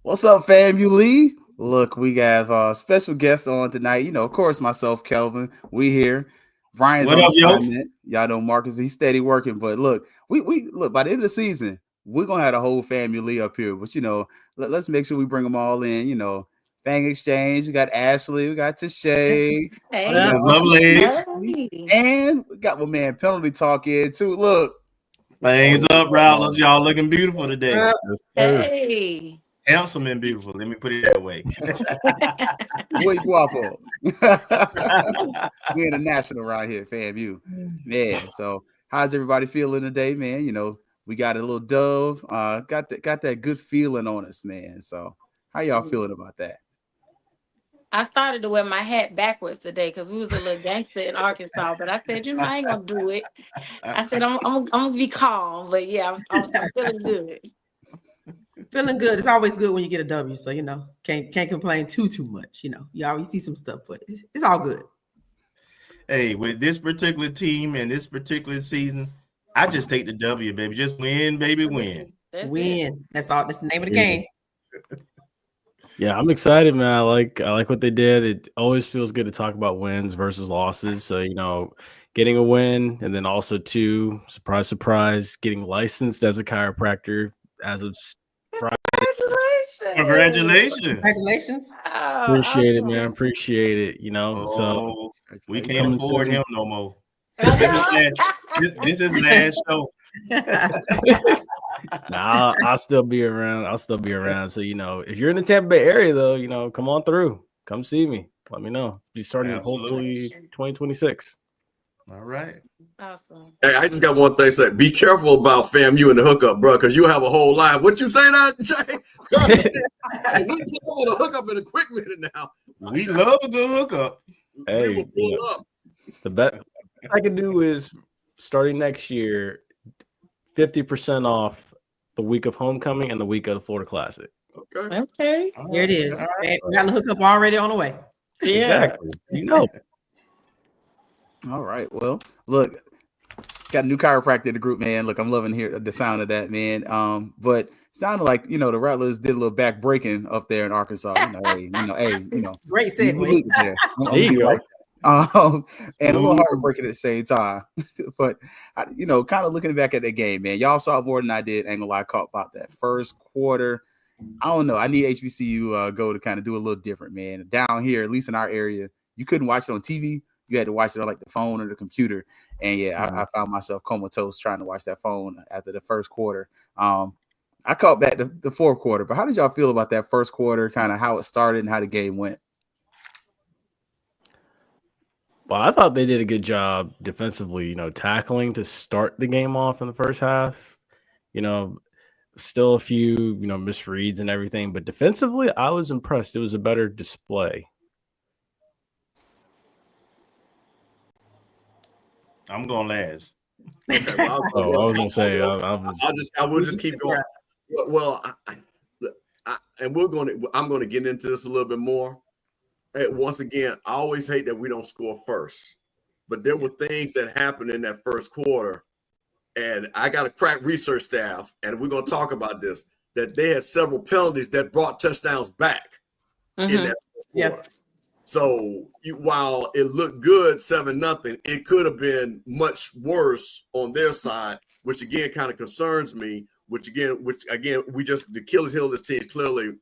What's up, fam? You Lee? Look, we have special guests on tonight. You know, of course, myself, Kelvin. We here. Brian's What on up, yo? assignment. Y'all know Marcus. He's steady working. But look, we look by the end of the season, we're gonna have a whole family up here. But you know, let's make sure we bring them all in. You know, Bang Exchange. We got Ashley. We got Tashay. Hey, What's up, ladies? And we got my man Penalty Talk in too. Look, Things up, Rattlers. Y'all looking beautiful today. hey. Handsome and beautiful. Let me put it that way. Muy guapo. We international around here, fam. You, man. So, how's everybody feeling today, man? You know, we got a little dove. Got that good feeling on us, man. So, how y'all feeling about that? I started to wear my hat backwards today because we was a little gangster in Arkansas, but I said, you know, I ain't gonna do it. I said, I'm gonna be calm, but yeah, I'm feeling good. Feeling good. It's always good when you get a W. So, you know, can't complain too much. You know, you always see some stuff, but it's all good. Hey, with this particular team and this particular season, I just take the W, baby. Just win, baby, win. Win. That's all. That's the name of the game. Yeah, I'm excited, man. I like what they did. It always feels good to talk about wins versus losses. So, you know, getting a win and then also surprise, getting licensed as a chiropractor as of Friday. Congratulations. Oh, Appreciate awesome. it, man. Appreciate it. You know, so we can't afford him no more. This is last show. Nah, I'll still be around. So, you know, if you're in the Tampa Bay area, though, you know, come on through. Come see me. Let me know. Be starting hopefully 2026. All right. Awesome. Hey, I just got one thing to say. Be careful about FAMU and the hookup, bro, because you have a whole line. What you say now, Jay? We want to hook up in a quick minute now. We love a good hookup. Hey, the best I can do is starting next year, 50% off the week of homecoming and the week of the Florida Classic. Okay. There it is. Right. We got the hookup already on the way. Yeah. Exactly. You know. All right. Well, look, got a new chiropractor in the group, man. Look, I'm loving the sound of that, man. But sounded like, you know, the Rattlers did a little back breaking up there in Arkansas. Great segue. There you go. And a little heartbreaking at the same time. But, you know, kind of looking back at that game, man, y'all saw more than I did. Ain't gonna lie, caught about that first quarter. I don't know. I need HBCU go to kind of do a little different, man. Down here, at least in our area, you couldn't watch it on TV. You had to watch it on like the phone or the computer. And yeah, I found myself comatose trying to watch that phone after the first quarter. I caught back the fourth quarter, but how did y'all feel about that first quarter, kind of how it started and how the game went? Well, I thought they did a good job defensively, you know, tackling to start the game off in the first half. You know, still a few, you know, misreads and everything, but defensively, I was impressed. It was a better display. I'm going last. Okay, well, I was gonna say I will just keep going. Well, I'm going to get into this a little bit more. Once again, I always hate that we don't score first, but there were things that happened in that first quarter, and I got a crack research staff, and we're going to talk about this, that they had several penalties that brought touchdowns back in that quarter. So while it looked good 7-0, it could have been much worse on their side, which again kind of concerns me. Which again, we just the Achilles heel of this team is clearly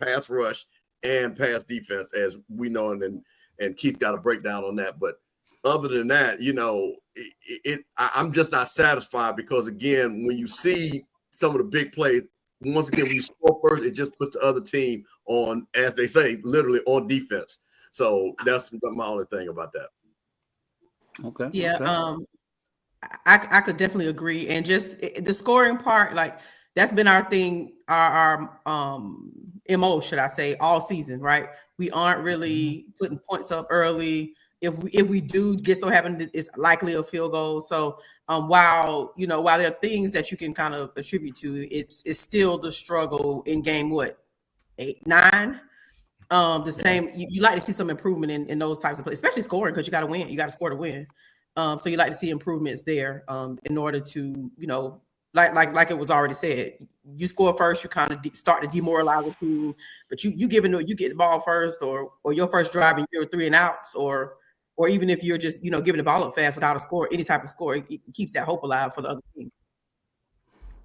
pass rush and pass defense, as we know, and Keith got a breakdown on that. But other than that, you know, I'm just not satisfied because again, when you see some of the big plays, once again, when you score first, it just puts the other team on, as they say, literally on defense. So that's my only thing about that. Okay. Yeah. Okay. I could definitely agree. And just the scoring part, like that's been our thing, our MO, should I say, all season, right? We aren't really putting points up early. If we do get so happen, it's likely a field goal. So while there are things that you can kind of attribute to, it's still the struggle in game 8, 9. The same, you like to see some improvement in those types of plays, especially scoring, because you got to win. You got to score to win. So you like to see improvements there in order to, like it was already said, you score first, you kind of start to demoralize the team, but you get the ball first, or your first drive and you're 3 and outs, or even if you're just giving the ball up fast without a score, any type of score, it keeps that hope alive for the other team.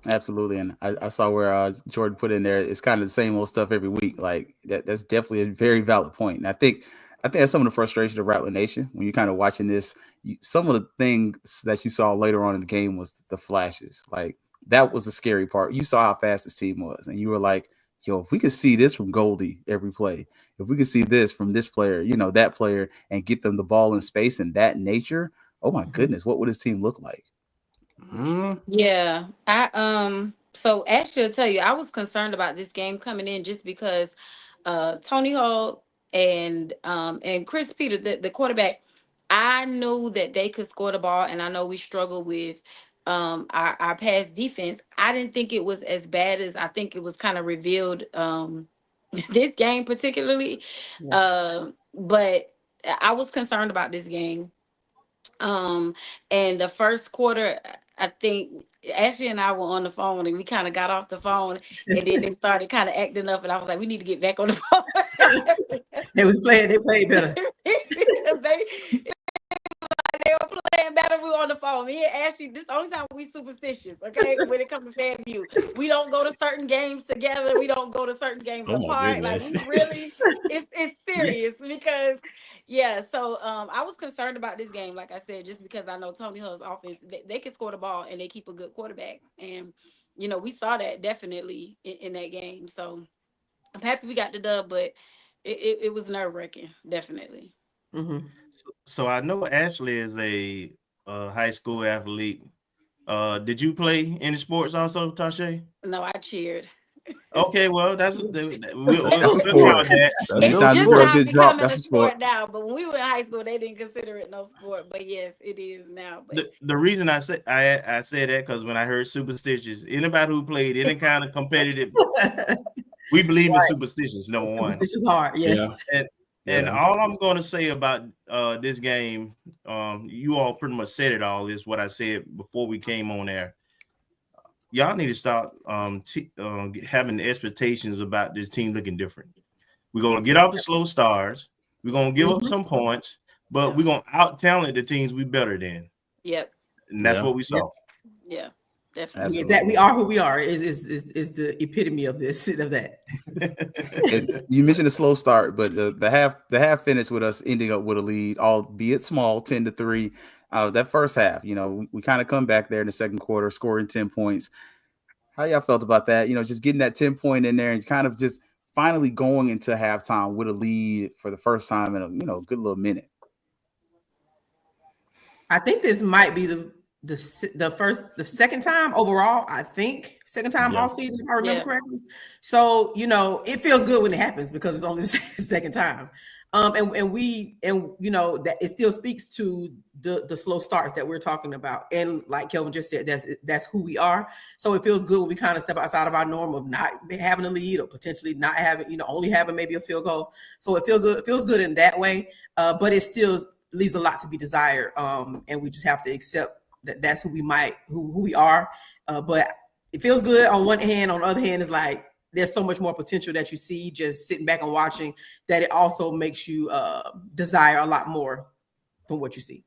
Absolutely, and I saw where Jordan put in there. It's kind of the same old stuff every week. Like that's definitely a very valid point. And I think that's some of the frustration of Rattler Nation when you're kind of watching this. Some of the things that you saw later on in the game was the flashes. Like that was the scary part. You saw how fast this team was, and you were like, "Yo, if we could see this from Goldie every play, if we could see this from this player, that player, and get them the ball in space and that nature, oh my goodness, what would this team look like?" Yeah, so actually, I'll tell you, I was concerned about this game coming in just because Tony Hall and Chris Peter, the quarterback, I knew that they could score the ball, and I know we struggle with our pass defense. I didn't think it was as bad as I think it was kind of revealed this game particularly. But I was concerned about this game. And the first quarter, I think Ashley and I were on the phone, and we kind of got off the phone, and then they started kind of acting up, and I was like, we need to get back on the phone. They played better. They were playing better. We were on the phone. Me and Ashley, this is the only time we superstitious, okay? When it comes to FAMU, we don't go to certain games together. We don't go to certain games apart. Like we really, it's serious because, yeah. So I was concerned about this game, like I said, just because I know Tony Hull's offense, they can score the ball and they keep a good quarterback, and we saw that definitely in that game. So I'm happy we got the dub, but it was nerve-wracking, definitely. Mm-hmm. So I know Ashley is a high school athlete. Did you play any sports also, Tasha? No, I cheered. Okay, well, that's a sport. It's just now becoming a sport now, but when we were in high school, they didn't consider it no sport. But yes, it is now. But the reason I said that because when I heard superstitious, anybody who played any kind of competitive, we believe in superstitions. Number one, superstitious heart, yes. And all I'm going to say about this game, you all pretty much said it all, is what I said before we came on air. Y'all need to start having the expectations about this team looking different. We're going to get off the slow starts. We're going to give up some points, but we're going to out-talent the teams we better than. Yep. And that's what we saw. Yeah. Definitely. Exactly. We are who we are is the epitome of that. You mentioned a slow start, but the half finished with us ending up with a lead, albeit small, 10-3. That first half, we kind of come back there in the second quarter, scoring 10 points. How y'all felt about that? Just getting that 10-point in there and kind of just finally going into halftime with a lead for the first time in a good little minute. I think this might be the second time overall. I think second time all season, if I remember correctly. So it feels good when it happens because it's only the second time. And that it still speaks to the slow starts that we're talking about. And like Kelvin just said, that's who we are. So it feels good when we kind of step outside of our norm of not having a lead or potentially not having, only having maybe a field goal. So it feels good in that way. But it still leaves a lot to be desired. And we just have to accept that's who we are. But it feels good on one hand. On the other hand, it's like there's so much more potential that you see just sitting back and watching that it also makes you desire a lot more from what you see.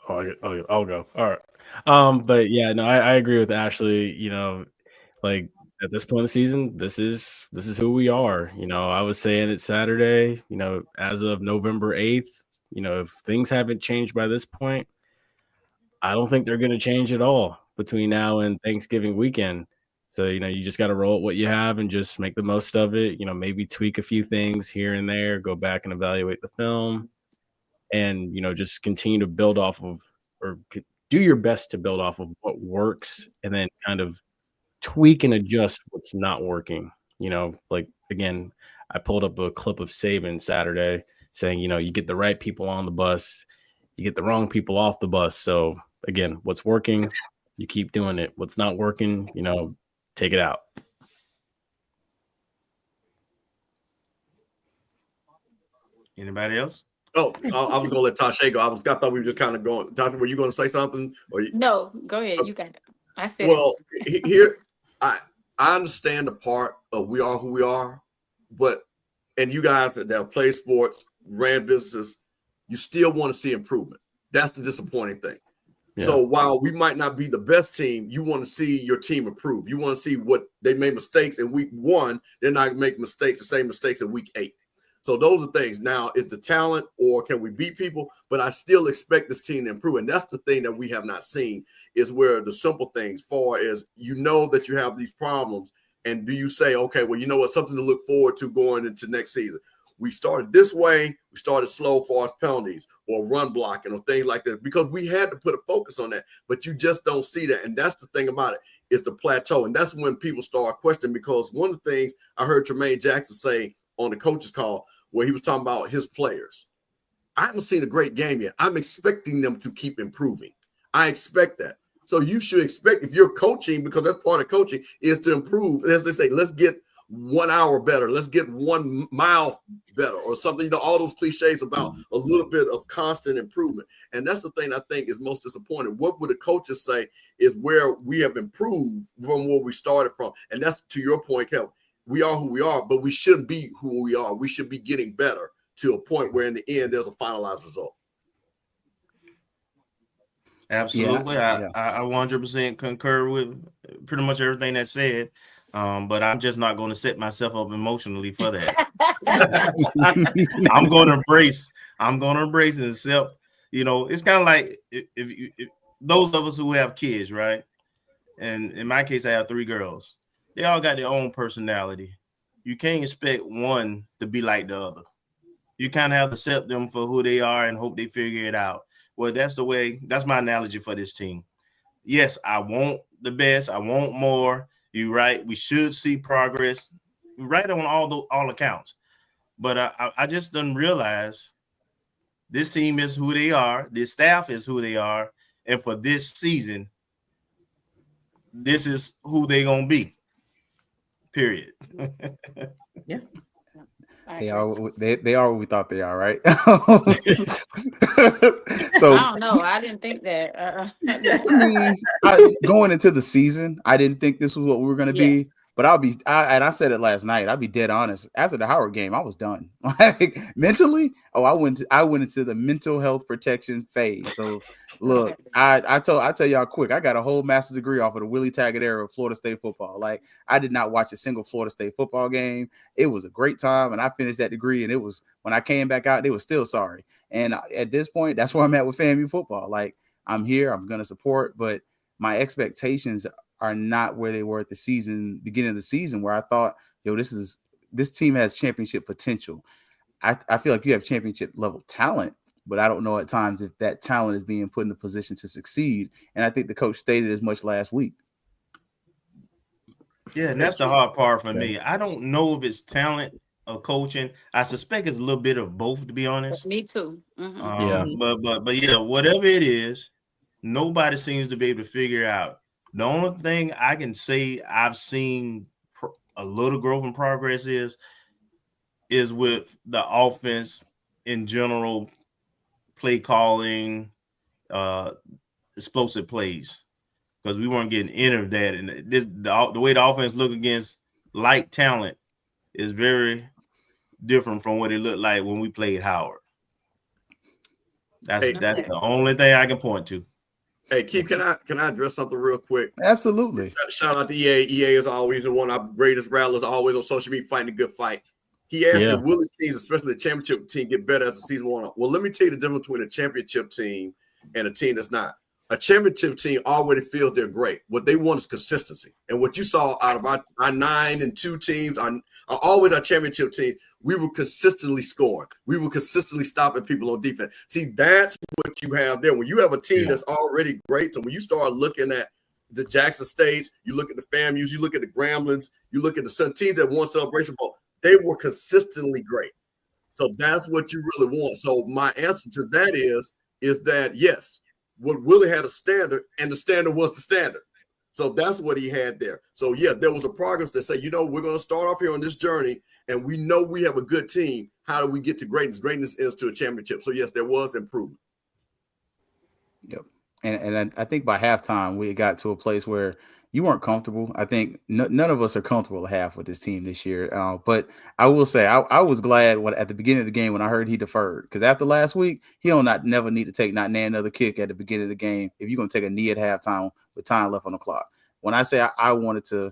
I'll go. All right. But yeah, no, I agree with Ashley. Like at this point in the season, this is who we are. I was saying it Saturday, as of November 8th, if things haven't changed by this point, I don't think they're going to change at all between now and Thanksgiving weekend. So, you just got to roll with what you have and just make the most of it. Maybe tweak a few things here and there, go back and evaluate the film. and just continue to build off of, or do your best to build off of what works, and then kind of tweak and adjust what's not working. Like, again, I pulled up a clip of Saban Saturday saying, you get the right people on the bus, you get the wrong people off the bus. So again, what's working, you keep doing it. What's not working, take it out. Anybody else? Oh, I was gonna let Tasha go. I thought we were just kind of going. Tasha, were you going to say something? No, go ahead. You got it. I said. Well, here I understand the part of we are who we are, and you guys that play sports, ran businesses, you still want to see improvement. That's the disappointing thing. Yeah. So while we might not be the best team, you want to see your team improve. You want to see what they made mistakes in week 1. They're not make mistakes, the same mistakes in week 8. So those are things. Now, is the talent or can we beat people? But I still expect this team to improve. And that's the thing that we have not seen, is where the simple things, far as that you have these problems. And do you say, okay, well, you know what, something to look forward to going into next season. We started this way. We started slow as far as penalties or run blocking or things like that, because we had to put a focus on that. But you just don't see that. And that's the thing about it, is the plateau. And that's when people start questioning, because one of the things I heard Tremaine Jackson say on the coach's call, where he was talking about his players. I haven't seen a great game yet. I'm expecting them to keep improving. I expect that. So you should expect, if you're coaching, because that's part of coaching, is to improve. As they say, let's get 1 hour better. Let's get 1 mile better, or something. All those cliches about a little bit of constant improvement. And that's the thing I think is most disappointing. What would the coaches say is where we have improved from where we started from? And that's, to your point, Kelvin. We are who we are, but we shouldn't be who we are. We should be getting better to a point where in the end there's a finalized result. Absolutely. Yeah. I 100% concur with pretty much everything that's said. But I'm just not going to set myself up emotionally for that. I'm going to embrace and accept. It's kind of like if those of us who have kids, right? And in my case, I have 3 girls. They all got their own personality. You can't expect one to be like the other. You kind of have to accept them for who they are and hope they figure it out. Well, that's my analogy for this team. Yes, I want the best. I want more. You're right. We should see progress. We're right on all accounts. But I just didn't realize this team is who they are. This staff is who they are. And for this season, this is who they're going to be. Period. Yeah. They are what we thought they are, right? So I don't know. I didn't think that. Going into the season, I didn't think this was what we were going to be. But I said it last night. I'll be dead honest. After the Howard game, I was done. Like mentally, I went into the mental health protection phase. So look, I tell y'all quick, I got a whole master's degree off of the Willie Taggart era of Florida State football. Like, I did not watch a single Florida State football game. It was a great time, and I finished that degree. And it was, when I came back out, they were still sorry. And at this point, that's where I'm at with FAMU football. Like, I'm here, I'm gonna support, but my expectations are not where they were at the beginning of the season, where I thought, this team has championship potential. I feel like you have championship level talent, but I don't know at times if that talent is being put in the position to succeed. And I think the coach stated as much last week. Yeah, and that's the hard part for me. I don't know if it's talent or coaching. I suspect it's a little bit of both, to be honest. Me too. Mm-hmm. Yeah. But yeah, whatever it is, nobody seems to be able to figure out. The only thing I can say I've seen a little growth and progress is with the offense in general, play calling, explosive plays, because we weren't getting any of that. And the way the offense look against light talent is very different from what it looked like when we played Howard. That's the only thing I can point to. Hey, Keith, can I address something real quick? Absolutely. Shout out to EA. EA is always one of our greatest rattlers, always on social media fighting a good fight. He asked if Willie's teams, especially the championship team, get better as the season went on. Well, let me tell you the difference between a championship team and a team that's not. A championship team already feels they're great. What they want is consistency. And what you saw out of our 9-2 teams, always our championship team, we were consistently scoring. We were consistently stopping people on defense. See, that's what you have there. When you have a team that's already great, so when you start looking at the Jackson States, you look at the FAMUs, you look at the Gremlins, you look at the teams that won Celebration Bowl, they were consistently great. So that's what you really want. So my answer to that is that, yes, what Willie had a standard, and the standard was the standard. So that's what he had there. So, yeah, there was a progress that said, we're going to start off here on this journey, and we know we have a good team. How do we get to greatness? Greatness is to a championship. So, yes, there was improvement. Yep. And I think by halftime, we got to a place where you weren't comfortable. I think none of us are comfortable at half with this team this year. But I will say I was glad at the beginning of the game when I heard he deferred, because after last week, he'll never need to take another kick at the beginning of the game if you're going to take a knee at halftime with time left on the clock. When I say I wanted to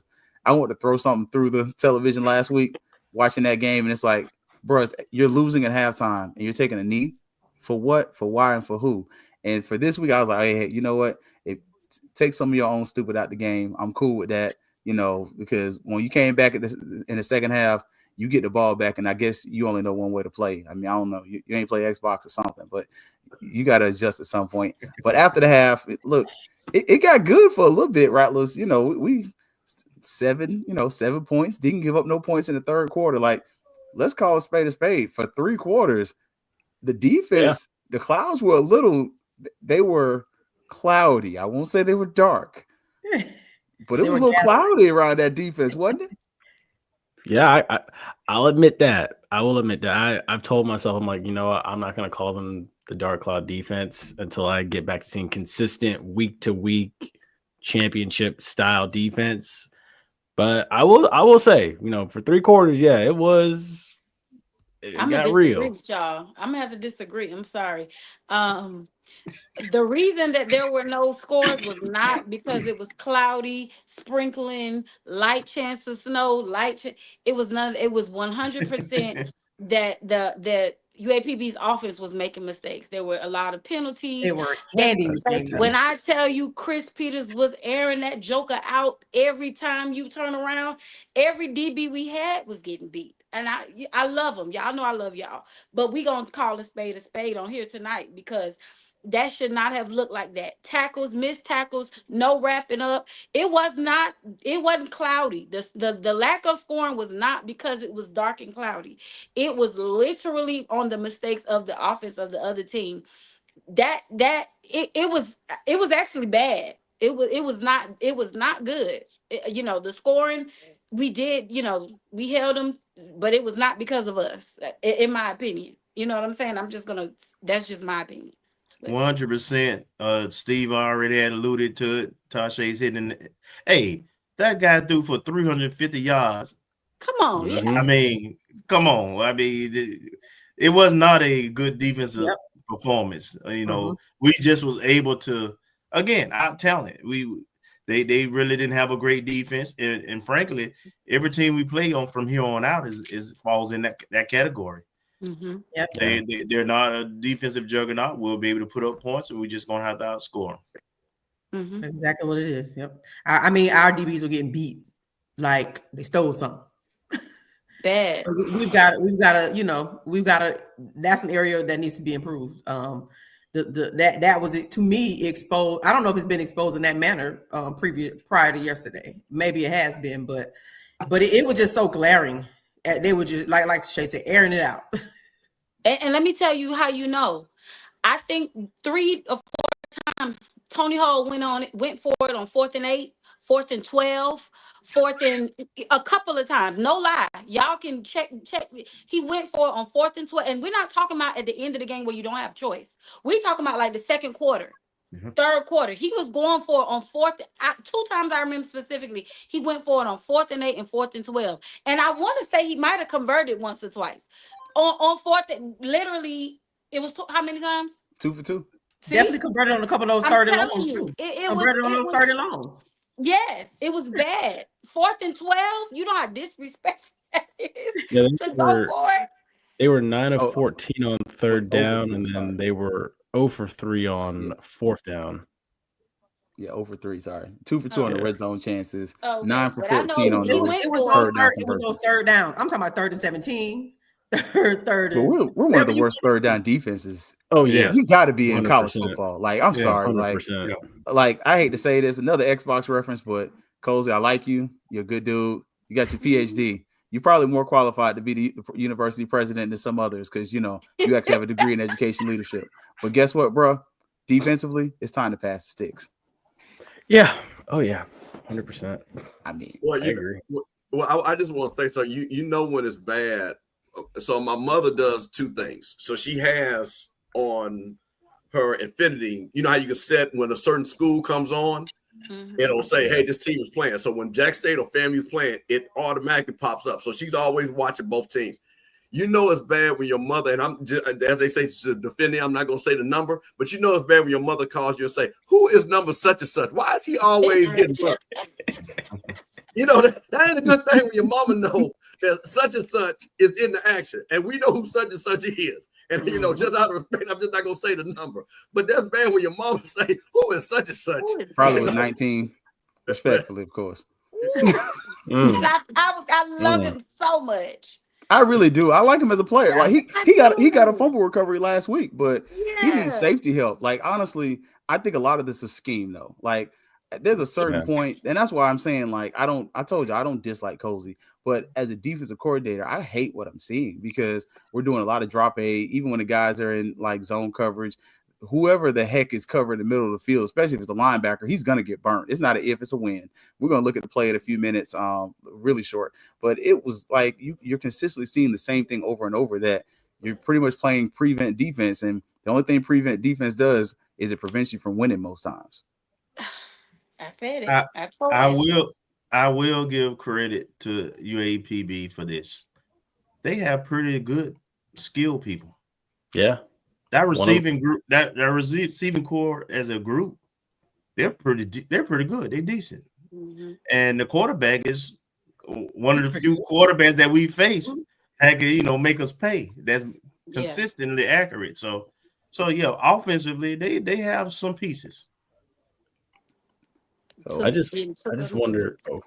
throw something through the television last week, watching that game, and it's like, bro, you're losing at halftime and you're taking a knee for what, for why, and for who? And for this week, I was like, hey, you know what? Take some of your own stupid out the game. I'm cool with that, because when you came back in the second half, you get the ball back, and I guess you only know one way to play. I mean, I don't know. You ain't play Xbox or something, but you got to adjust at some point. But after the half, it got good for a little bit, Rattlers. We 7 points. Didn't give up no points in the third quarter. Like, let's call a spade a spade. For 3 quarters, the defense, the clouds were they were cloudy. I won't say they were dark, but it was a little cloudy around that defense, wasn't it? Yeah, I'll admit that. I will admit that. I've told myself, I'm like, I'm not going to call them the dark cloud defense until I get back to seeing consistent week-to-week championship style defense. But I will say, for 3 quarters, it was. I'm gonna disagree with y'all. I'm gonna have to disagree. I'm sorry. The reason that there were no scores was not because it was cloudy, sprinkling, light chance of snow, it was none. It was 100% that the UAPB's offense was making mistakes. There were a lot of penalties. They were handing things. When I tell you Chris Peters was airing that joker out every time you turn around, every DB we had was getting beat. And I love them. Y'all know I love y'all. But we going to call a spade on here tonight, because that should not have looked like that. Tackles, missed tackles, no wrapping up. It wasn't cloudy. The lack of scoring was not because it was dark and cloudy. It was literally on the mistakes of the offense of the other team. It was actually bad. It was not good. The scoring, we did, we held them, but it was not because of us, in my opinion. You know what I'm saying? That's just my opinion. 100%. Steve already had alluded to it. Tasha's hitting. Hey, that guy threw for 350 yards. Come on. Mm-hmm. Yeah. I mean, come on. I mean, it was not a good defensive performance. We just was able to, again, our talent. They really didn't have a great defense, and frankly, every team we play on from here on out is falls in that category. Mm-hmm. Yep. They're not a defensive juggernaut. We'll be able to put up points, and we're just gonna have to outscore them. Mm-hmm. That's exactly what it is. Yep. I mean, our DBs were getting beat like they stole something. Bad. So we've got to. That's an area that needs to be improved. That was it to me exposed. I don't know if it's been exposed in that manner prior to yesterday. Maybe it has been, but it was just so glaring. They were just like Shay said, airing it out. And let me tell you how I think 3 or 4 times Tony Hall went for it on 4th and 8, 4th and 12, 4th and a couple of times. No lie, y'all can check. He went for it on 4th and 12, and we're not talking about at the end of the game where you don't have choice. We're talking about like the second quarter. Mm-hmm. Third quarter, he was going for it on 4th. 2 times I remember specifically, he went for it on 4th and 8 and 4th and 12. And I want to say he might have converted once or twice. On 4th, literally, it was how many times? 2 for 2. See? Definitely converted on a couple of those 30 longs too. Converted on those 30 longs. Yes, it was bad. 4th and 12. You know how disrespectful that is. Yeah, they were 9 of 14 on 3rd down, and then they were 0 for 3 on 4th down. Yeah, over 3. Sorry, 2 for 2 on the red zone chances. Okay. 9 for But I know 14 on those. It was those third down. I'm talking about 3rd and 17. Third. But we're one of the worst third down defenses. Oh yeah, you got to be in 100%. college football. Like I'm sorry, 100%. like I hate to say this, another Xbox reference, but Cozy, I like you. You're a good dude. You got your PhD. You're probably more qualified to be the university president than some others because you actually have a degree in education leadership. But guess what, bro? Defensively, it's time to pass the sticks. Yeah. Oh yeah. 100%. I mean, I agree. Well, I just want to say so. You know when it's bad. So my mother does 2 things. So she has on her Infinity. You know how you can set when a certain school comes on. It'll say, "Hey, this team is playing." So when Jack State or FAMU is playing, it automatically pops up. So she's always watching both teams. You know it's bad when your mother, and I'm just, as they say, to defend it, I'm not going to say the number, but you know it's bad when your mother calls you and say, "Who is number such and such? Why is he always getting burnt?" You know, that ain't a good thing when your mama knows that such and such is in the action. And we know who such and such is. And, just out of respect, I'm just not going to say the number. But that's bad when your mama say, "Who is such and such?" Probably was 19. Respectfully, of course. I love him so much. I really do. I like him as a player. Like he got a fumble recovery last week, but he needs safety help. Like honestly, I think a lot of this is scheme though. Like there's a certain point, and that's why I'm saying like I told you I don't dislike Cozy, but as a defensive coordinator, I hate what I'm seeing because we're doing a lot of drop A, even when the guys are in like zone coverage. Whoever the heck is covering the middle of the field, especially if it's a linebacker, he's going to get burnt. It's not an if, it's a when. We're going to look at the play in a few minutes, really short. But it was like you're consistently seeing the same thing over and over that you're pretty much playing prevent defense. And the only thing prevent defense does is it prevents you from winning most times. I said it. I will give credit to UAPB for this. They have pretty good skilled people. Yeah. That receiving group, that receiving core as a group, they're pretty good. They're decent, and the quarterback is one of the few quarterbacks that we face that can make us pay. That's consistently accurate. So yeah, offensively they have some pieces. So I just wonder. Oh.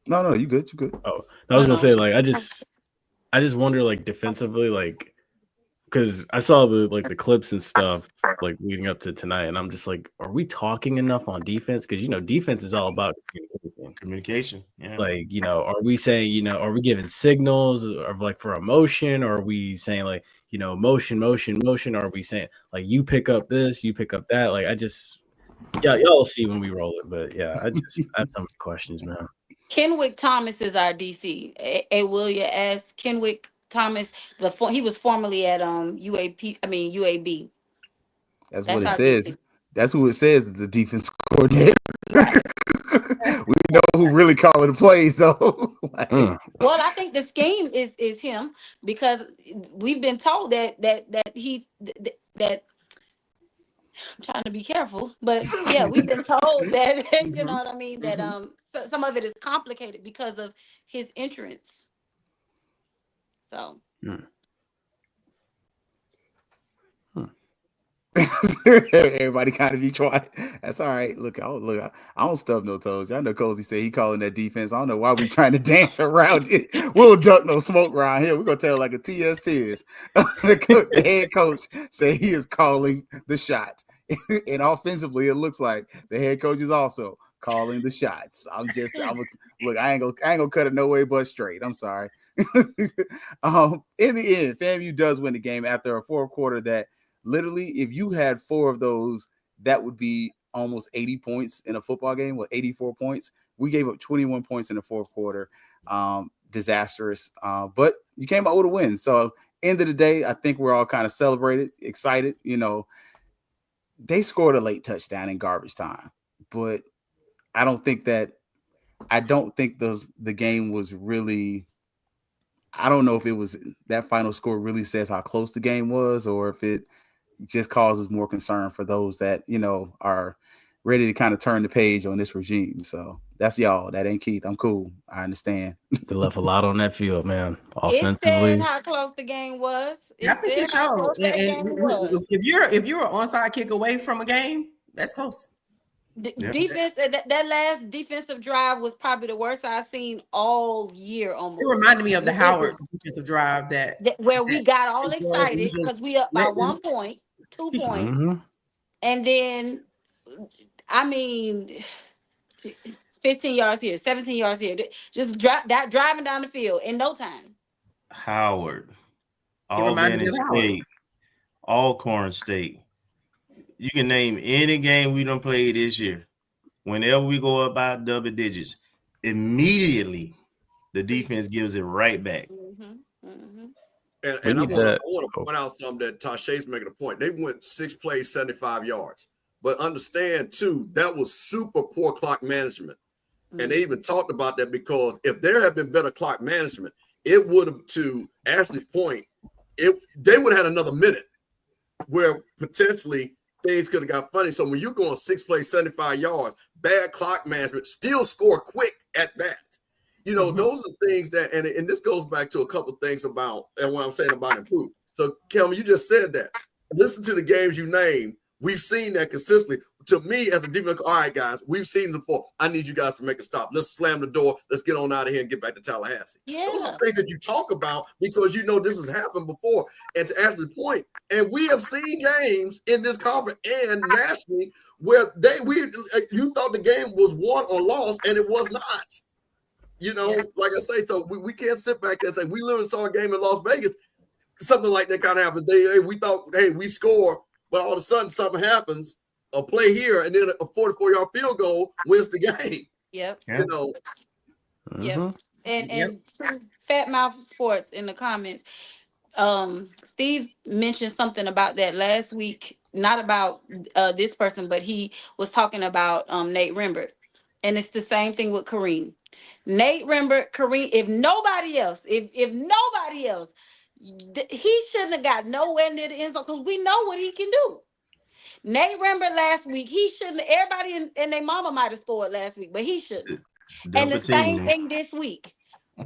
No, you good. Oh, I was gonna say like I just wonder like defensively like. Because I saw the clips and stuff like leading up to tonight, and I'm just like, are we talking enough on defense? Because defense is all about communication. Yeah. Like are we saying are we giving signals of like for emotion, or are we saying like motion? Or are we saying like you pick up this, you pick up that? Like y'all see when we roll it, but yeah, I have some questions, man. Kenwick Thomas is our DC. A William asked Kenwick Thomas, he was formerly at UAB. That's what it says. That's who it says, the defense coordinator. Right. We know who really calling the plays, though. Well, I think the scheme is him because we've been told that I'm trying to be careful, but yeah, we've been told that you know what I mean, that some of it is complicated because of his entrance. So everybody kind of be quiet. That's all right. Look, I don't stub no toes. Y'all know Cozy said he calling that defense. I don't know why we trying to dance around it. We'll duck no smoke around here. We're gonna tell like a TS is. The head coach say he is calling the shot. And offensively, it looks like the head coach is also calling the shots. Look, I ain't gonna cut it no way but straight. I'm sorry. In the end, FAMU does win the game after a fourth quarter that literally, if you had 4 of those, that would be almost 80 points in a football game with 84 points. We gave up 21 points in the fourth quarter. Disastrous. But you came out with a win. So end of the day, I think we're all kind of celebrated, excited. They scored a late touchdown in garbage time, but I don't think the game was really, I don't know if it was that final score really says how close the game was, or if it just causes more concern for those that, are ready to kind of turn the page on this regime. So that's y'all. That ain't Keith. I'm cool. I understand. They left a lot on that field, man. Offensively. It said how close the game was. I think it showed. If you're an onside kick away from a game, that's close. Defense, that last defensive drive was probably the worst I've seen all year almost. It reminded me of the Howard defensive drive where we got all excited because we up by 1 point, 2 points. And then, I mean, 15 yards here, 17 yards here. Just driving down the field in no time. Howard, Albany State, Alcorn State. You can name any game we done played this year. Whenever we go up by double digits, immediately the defense gives it right back. And I want to point out something that Tashay's making a point. They went 6 plays, 75 yards. But understand, too, that was super poor clock management. And they even talked about that because if there had been better clock management, it would have, to Ashley's point, they would have had another minute where potentially things could have got funny. So when you're going 6 plays, 75 yards, bad clock management, still score quick at that. You know, those are things that, and this goes back to a couple of things about, and what I'm saying about improve. So, Kelvin, you just said that. Listen to the games you named. We've seen that consistently. To me, as a defense, all right, guys, we've seen it before. I need you guys to make a stop. Let's slam the door. Let's get on out of here and get back to Tallahassee. Those are things that you talk about because you know this has happened before. And to Ashley's point, and we have seen games in this conference and nationally where you thought the game was won or lost, and it was not. You know, like I say, so we can't sit back there and say we literally saw a game in Las Vegas. Something like that kind of happened. We thought, hey, we score, but all of a sudden something happens, a play here, and then a 44-yard field goal wins the game. Yep. You know. Yep. And Fat Mouth Sports in the comments, Steve mentioned something about that last week, not about this person, but he was talking about Nate Rembert. And it's the same thing with Kareem. Nate Rembert, Kareem, if nobody else, he shouldn't have got nowhere near the end zone because we know what he can do. Nate Rembert last week, he shouldn't. Everybody and their mama might have scored last week, but he shouldn't. And the same thing this week.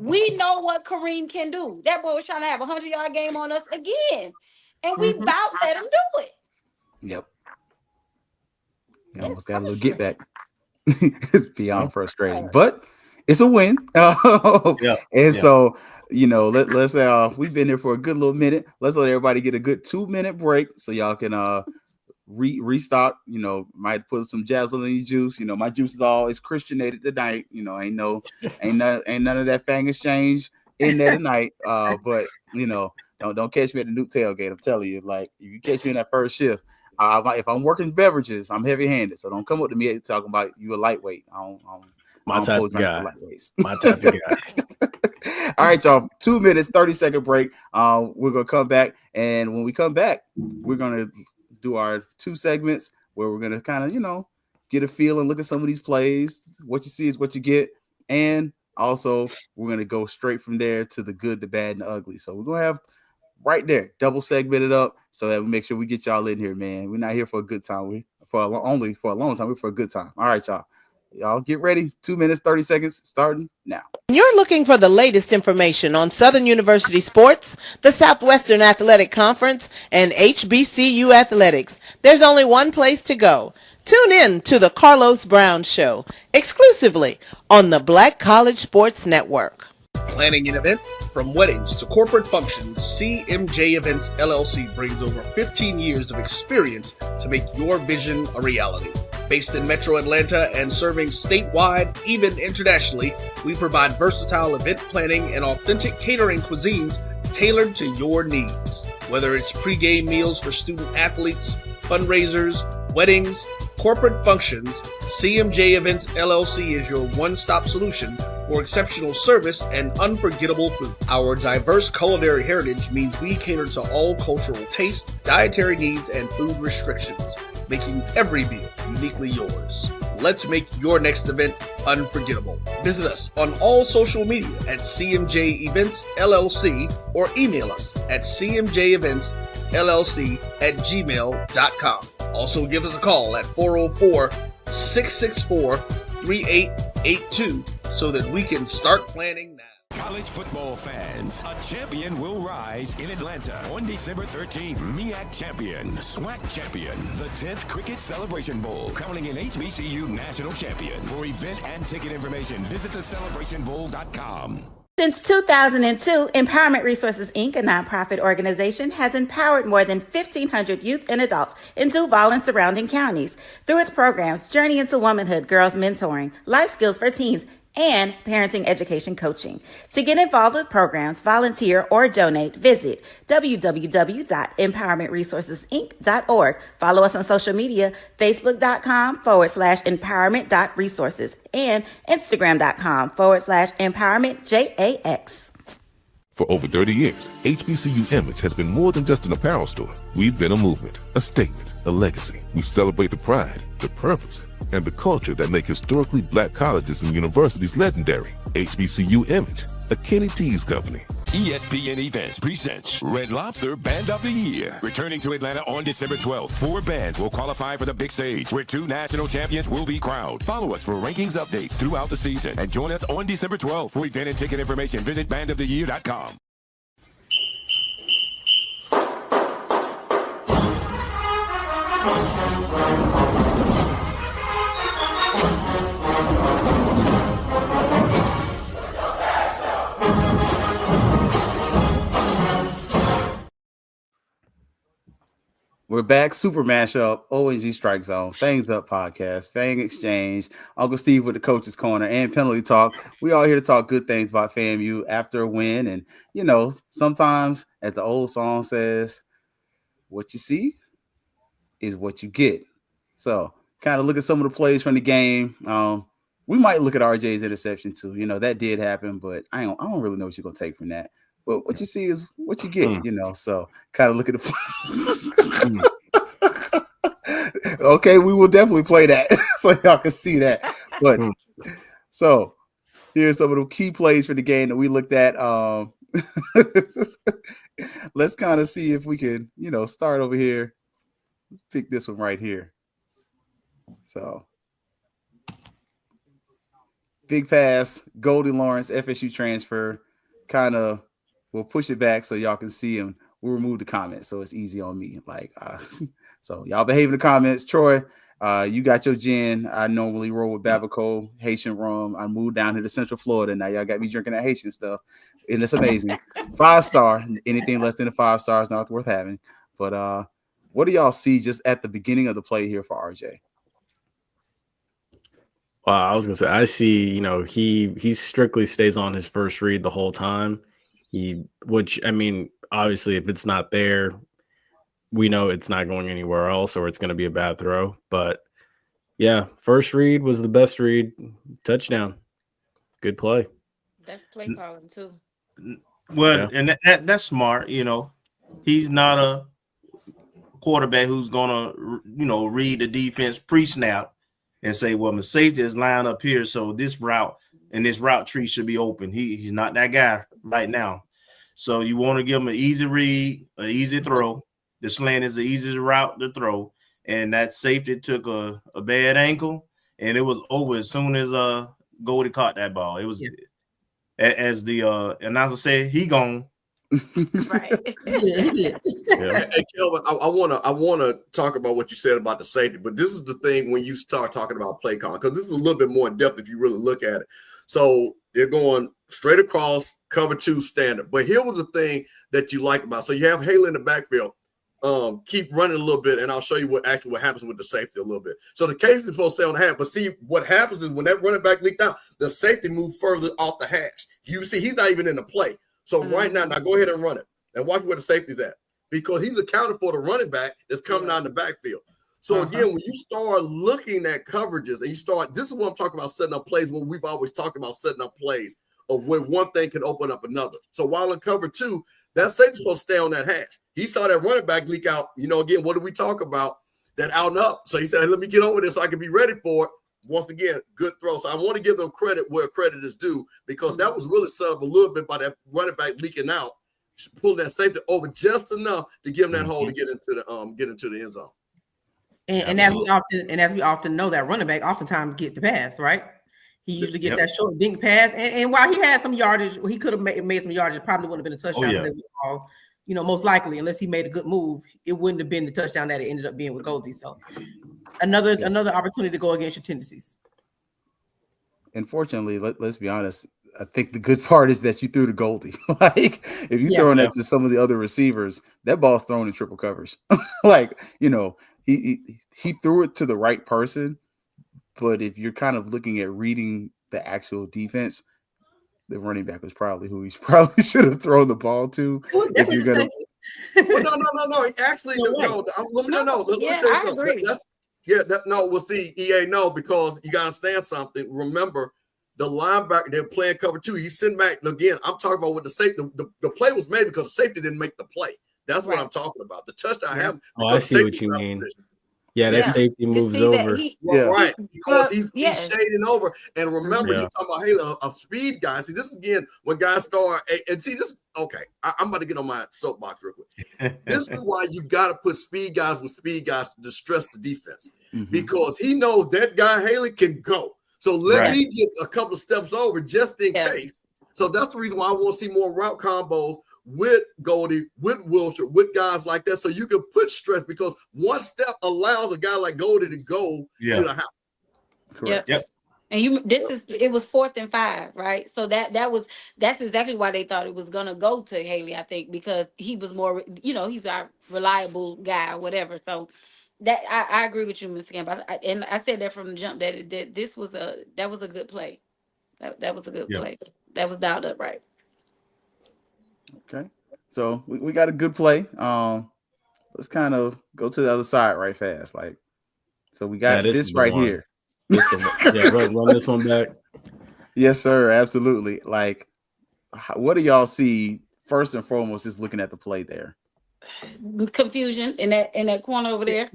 We know what Kareem can do. That boy was trying to have a 100-yard game on us again, and we about let him do it. Yep. You almost got a little get back. It's beyond frustrating, but it's a win. So, you know, let's we've been here for a good little minute. Let's let everybody get a good 2-minute break so y'all can restock. You know, might put some Jazzle in your juice. You know, my juice is always Christianated tonight. You know, ain't none of that fang exchange in there tonight. But you know, don't catch me at the Nuke tailgate. I'm telling you, like if you catch me in that first shift. If I'm working beverages, I'm heavy-handed, so don't come up to me talking about you a lightweight. My type of guy. My type of guy. All right, y'all. 2 minutes, 30-second break. We're gonna come back, and when we come back, we're gonna do our 2 segments where we're gonna kind of, get a feel and look at some of these plays. What you see is what you get, and also we're gonna go straight from there to the good, the bad, and the ugly. So we're gonna have right there, double segmented up so that we make sure we get y'all in here, man. We're not here for a good time. Only for a long time. We're for a good time. All right, y'all. Y'all get ready. 2 minutes, 30 seconds, starting now. You're looking for the latest information on Southern University sports, the Southwestern Athletic Conference, and HBCU athletics. There's only one place to go. Tune in to the Carlos Brown Show, exclusively on the Black College Sports Network. Planning an event? From weddings to corporate functions, CMJ Events LLC brings over 15 years of experience to make your vision a reality. Based in Metro Atlanta and serving statewide, even internationally, we provide versatile event planning and authentic catering cuisines tailored to your needs. Whether it's pre-game meals for student athletes, fundraisers, weddings, corporate functions, CMJ Events LLC is your one-stop solution for exceptional service and unforgettable food. Our diverse culinary heritage means we cater to all cultural tastes, dietary needs, and food restrictions, making every meal uniquely yours. Let's make your next event unforgettable. Visit us on all social media at CMJ Events LLC or email us at cmjeventsllc@gmail.com. Also give us a call at 404-664-3882 so that we can start planning now. College football fans, a champion will rise in Atlanta on December 13th. MEAC champion, SWAC champion, the 10th Cricket Celebration Bowl, crowning an HBCU national champion. For event and ticket information, visit thecelebrationbowl.com. Since 2002, Empowerment Resources, Inc., a nonprofit organization, has empowered more than 1,500 youth and adults in Duval and surrounding counties. Through its programs, Journey into Womanhood, Girls Mentoring, Life Skills for Teens, and parenting education coaching. To get involved with programs, volunteer, or donate, visit www.empowermentresourcesinc.org. Follow us on social media, facebook.com/empowerment.resources and instagram.com/empowermentJAX. For over 30 years, HBCU Image has been more than just an apparel store. We've been a movement, a statement, a legacy. We celebrate the pride, the purpose, and the culture that make historically black colleges and universities legendary. HBCU Image, a Kenny T's company. ESPN Events presents Red Lobster Band of the Year. Returning to Atlanta on December 12th, 4 bands will qualify for the big stage, where 2 national champions will be crowned. Follow us for rankings updates throughout the season, and join us on December 12th. For event and ticket information, visit bandoftheyear.com. We're back. Super Mashup, ONG Strike Zone, Fangs Up podcast, Fang Exchange, Uncle Steve with the Coach's Corner, and Penalty Talk. We all here to talk good things about FAMU after a win. And, you know, sometimes, as the old song says, what you see is what you get. So, kind of look at some of the plays from the game. We might look at RJ's interception too. You know, that did happen, but I don't really know what you're going to take from that. But what you see is what you get, you know. So kind of look at the okay, we will definitely play that so y'all can see that. But so here's some of the key plays for the game that we looked at. Let's kind of see if we can, you know, start over here. Let's pick this one right here. So big pass, Goldie Lawrence, FSU transfer, kind of. We'll push it back so y'all can see him. We'll remove the comments so it's easy on me. So y'all behave in the comments. Troy, you got your gin. I normally roll with Babaco, Haitian rum. I moved down here to Central Florida. Now y'all got me drinking that Haitian stuff. And it's amazing. 5-star. Anything less than a 5 star is not worth having. But what do y'all see just at the beginning of the play here for RJ? I was gonna say, I see, you know, he strictly stays on his first read the whole time. Which I mean, obviously, if it's not there, we know it's not going anywhere else, or it's going to be a bad throw. But yeah, first read was the best read. Touchdown, good play. That's play calling too. Well, yeah. And that's smart. You know, he's not a quarterback who's gonna, you know, read the defense pre-snap and say, well, my safety is lined up here, so this route and this route tree should be open. He's not that guy right now. So you want to give him an easy read, an easy throw. The slant is the easiest route to throw. And that safety took a bad ankle, and it was over as soon as Goldie caught that ball. It was as the announcer said, he gone. Right. Hey, Kelvin, I wanna talk about what you said about the safety, but this is the thing when you start talking about play calling, because this is a little bit more in depth if you really look at it. So they're going straight across, cover 2 standard. But here was the thing that you like about. So you have Haley in the backfield. Keep running a little bit, and I'll show you what happens with the safety a little bit. So the case is supposed to stay on the hash, but see what happens is when that running back leaked out, the safety moved further off the hash. You see, he's not even in the play. So right now go ahead and run it and watch where the safety's at, because he's accounted for the running back that's coming out in the backfield. So again, when you start looking at coverages and you start, this is what I'm talking about, setting up plays, where we've always talked about setting up plays of where one thing can open up another. So while in cover 2, that safety's supposed to stay on that hash. He saw that running back leak out. You know, again, what did we talk about? That out and up. So he said, hey, let me get over this so I can be ready for it. Once again, good throw. So I want to give them credit where credit is due, because that was really set up a little bit by that running back leaking out, pull that safety over just enough to give him that hole to get into the end zone. And as we often know, that running back oftentimes get the pass, right? He usually gets that short dink pass, and while he had some yardage, he could have made some yardage. It probably wouldn't have been a touchdown. They would all, most likely, unless he made a good move, it wouldn't have been the touchdown that it ended up being with Goldie. So another opportunity to go against your tendencies. Unfortunately, let's be honest. I think the good part is that you threw to Goldie. Like, if you throwing that to some of the other receivers, that ball's thrown in triple coverage. Like, he threw it to the right person. But if you're kind of looking at reading the actual defense, the running back was probably who he's probably should have thrown the ball to. If you're gonna, no. Actually, I agree. We'll see. EA, no, because you gotta understand something. Remember, the linebacker, they're playing cover 2. He's sitting back again. I'm talking about with the safety. The play was made because the safety didn't make the play. That's what I'm talking about. The touchdown happened. Oh, I see what you mean. Yeah, that safety moves over. Right, because he's shading over. And remember, you're talking about a speed guy. See, this is again when guys start and see this. Okay, I'm about to get on my soapbox real quick. This is why you got to put speed guys with speed guys to distress the defense, because he knows that guy Haley can go. So let me get a couple of steps over just in case. So that's the reason why I want to see more route combos with Goldie, with Wilshire, with guys like that, so you can put stress, because one step allows a guy like Goldie to go to the house. Correct. Yep. And it was 4th and 5, right? So that's exactly why they thought it was gonna go to Haley, I think, because he was more, he's our reliable guy or whatever. So that I agree with you, Mr. Camp. And I said that from the jump that that was a good play. That was a good play. That was dialed up right. Okay, so we got a good play. Let's kind of go to the other side right fast. Like, so we got this right here. Run this one back. Yes, sir. Absolutely. Like, what do y'all see first and foremost? Just looking at the play there. Confusion in that corner over there.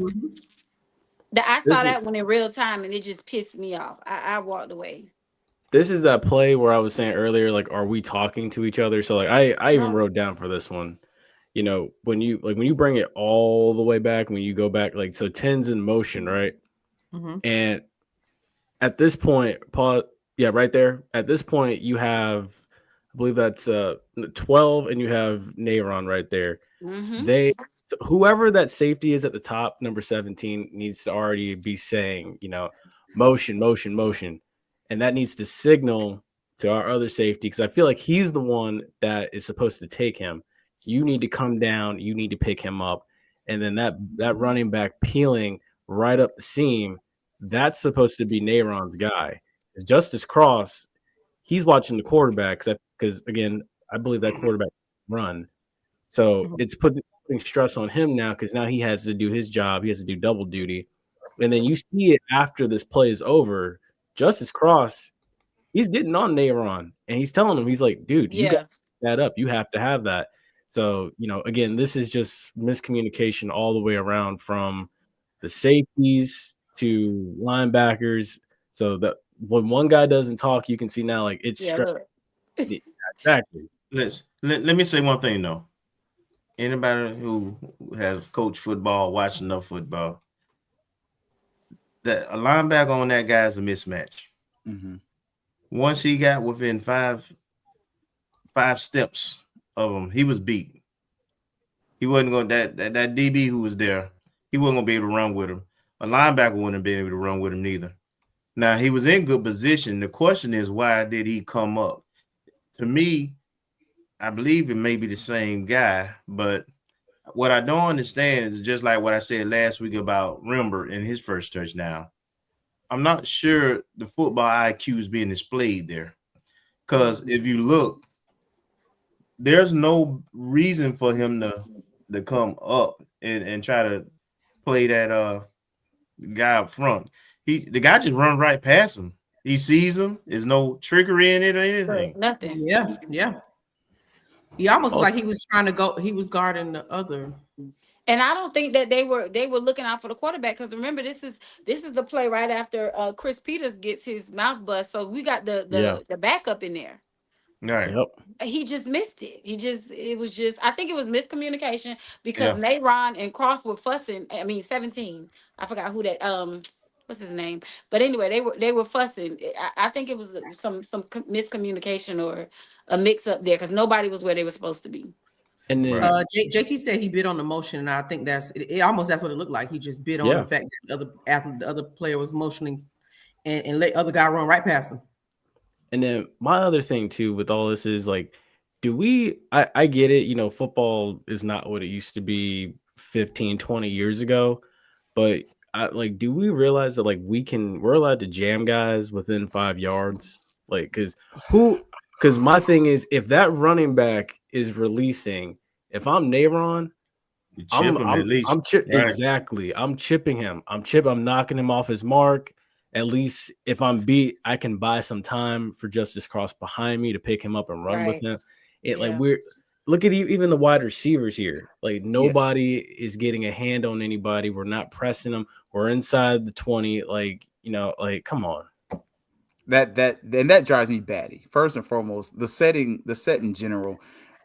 I saw that one in real time, and it just pissed me off. I walked away. This is that play where I was saying earlier, like, are we talking to each other? So, like, I even wrote down for this one, when you bring it all the way back, when you go back, like, so 10's in motion, right? And at this point, right there. At this point, you have, I believe that's 12, and you have Nayron right there. Whoever that safety is at the top, number 17, needs to already be saying, motion, motion, motion. And that needs to signal to our other safety, because I feel like he's the one that is supposed to take him. You need to come down. You need to pick him up. And then that running back peeling right up the seam, that's supposed to be Nayron's guy. It's Justice Cross. He's watching the quarterback because, again, I believe that quarterback run. So it's putting stress on him now, because now he has to do his job. He has to do double duty. And then you see it after this play is over. Justice Cross, he's getting on Nayron, and he's telling him, he's like, dude, you got that up. You have to have that. So, again, this is just miscommunication all the way around, from the safeties to linebackers. So that when one guy doesn't talk, you can see now, like, it's stress. Exactly. Let me say one thing, though. Anybody who has coached football, watched enough football, that a linebacker on that guy is a mismatch. Once he got within five steps of him, he was beat. He wasn't going that DB who was there. He wasn't going to be able to run with him. A linebacker wouldn't have been able to run with him neither. Now, he was in good position. The question is, why did he come up? To me, I believe it may be the same guy, but what I don't understand is just like what I said last week about Rimber in his first touchdown. I'm not sure the football IQ is being displayed there, because if you look, there's no reason for him to come up and try to play that guy up front. The guy just runs right past him. He sees him. There's no trickery in it or anything. Nothing. Yeah. He almost like he was trying to go. He was guarding the other. And I don't think that they were looking out for the quarterback, because remember, this is the play right after Chris Peters gets his mouth bust. So we got the backup in there. All right. Yep. He just missed it. I think it was miscommunication, because Nayron and Cross were fussing. I mean, 17. I forgot who that what's his name? But anyway, they were fussing. I think it was some miscommunication or a mix up there because nobody was where they were supposed to be. And then JT said he bid on the motion, and I think that's almost that's what it looked like. He just bid on the fact that the other player was motioning and let other guy run right past him. And then my other thing too with all this is like, I get it, you know, football is not what it used to be 15, 20 years ago, but do we realize that like we're allowed to jam guys within 5 yards? Like, because my thing is, if that running back is releasing, if I'm Nayron, exactly. I'm chipping him. I'm knocking him off his mark. At least if I'm beat, I can buy some time for Justice Cross behind me to pick him up and run with him. Like look at even the wide receivers here. Like nobody is getting a hand on anybody. We're not pressing them. We're inside the 20. Like, you know, like come on. That drives me batty. First and foremost, the set in general.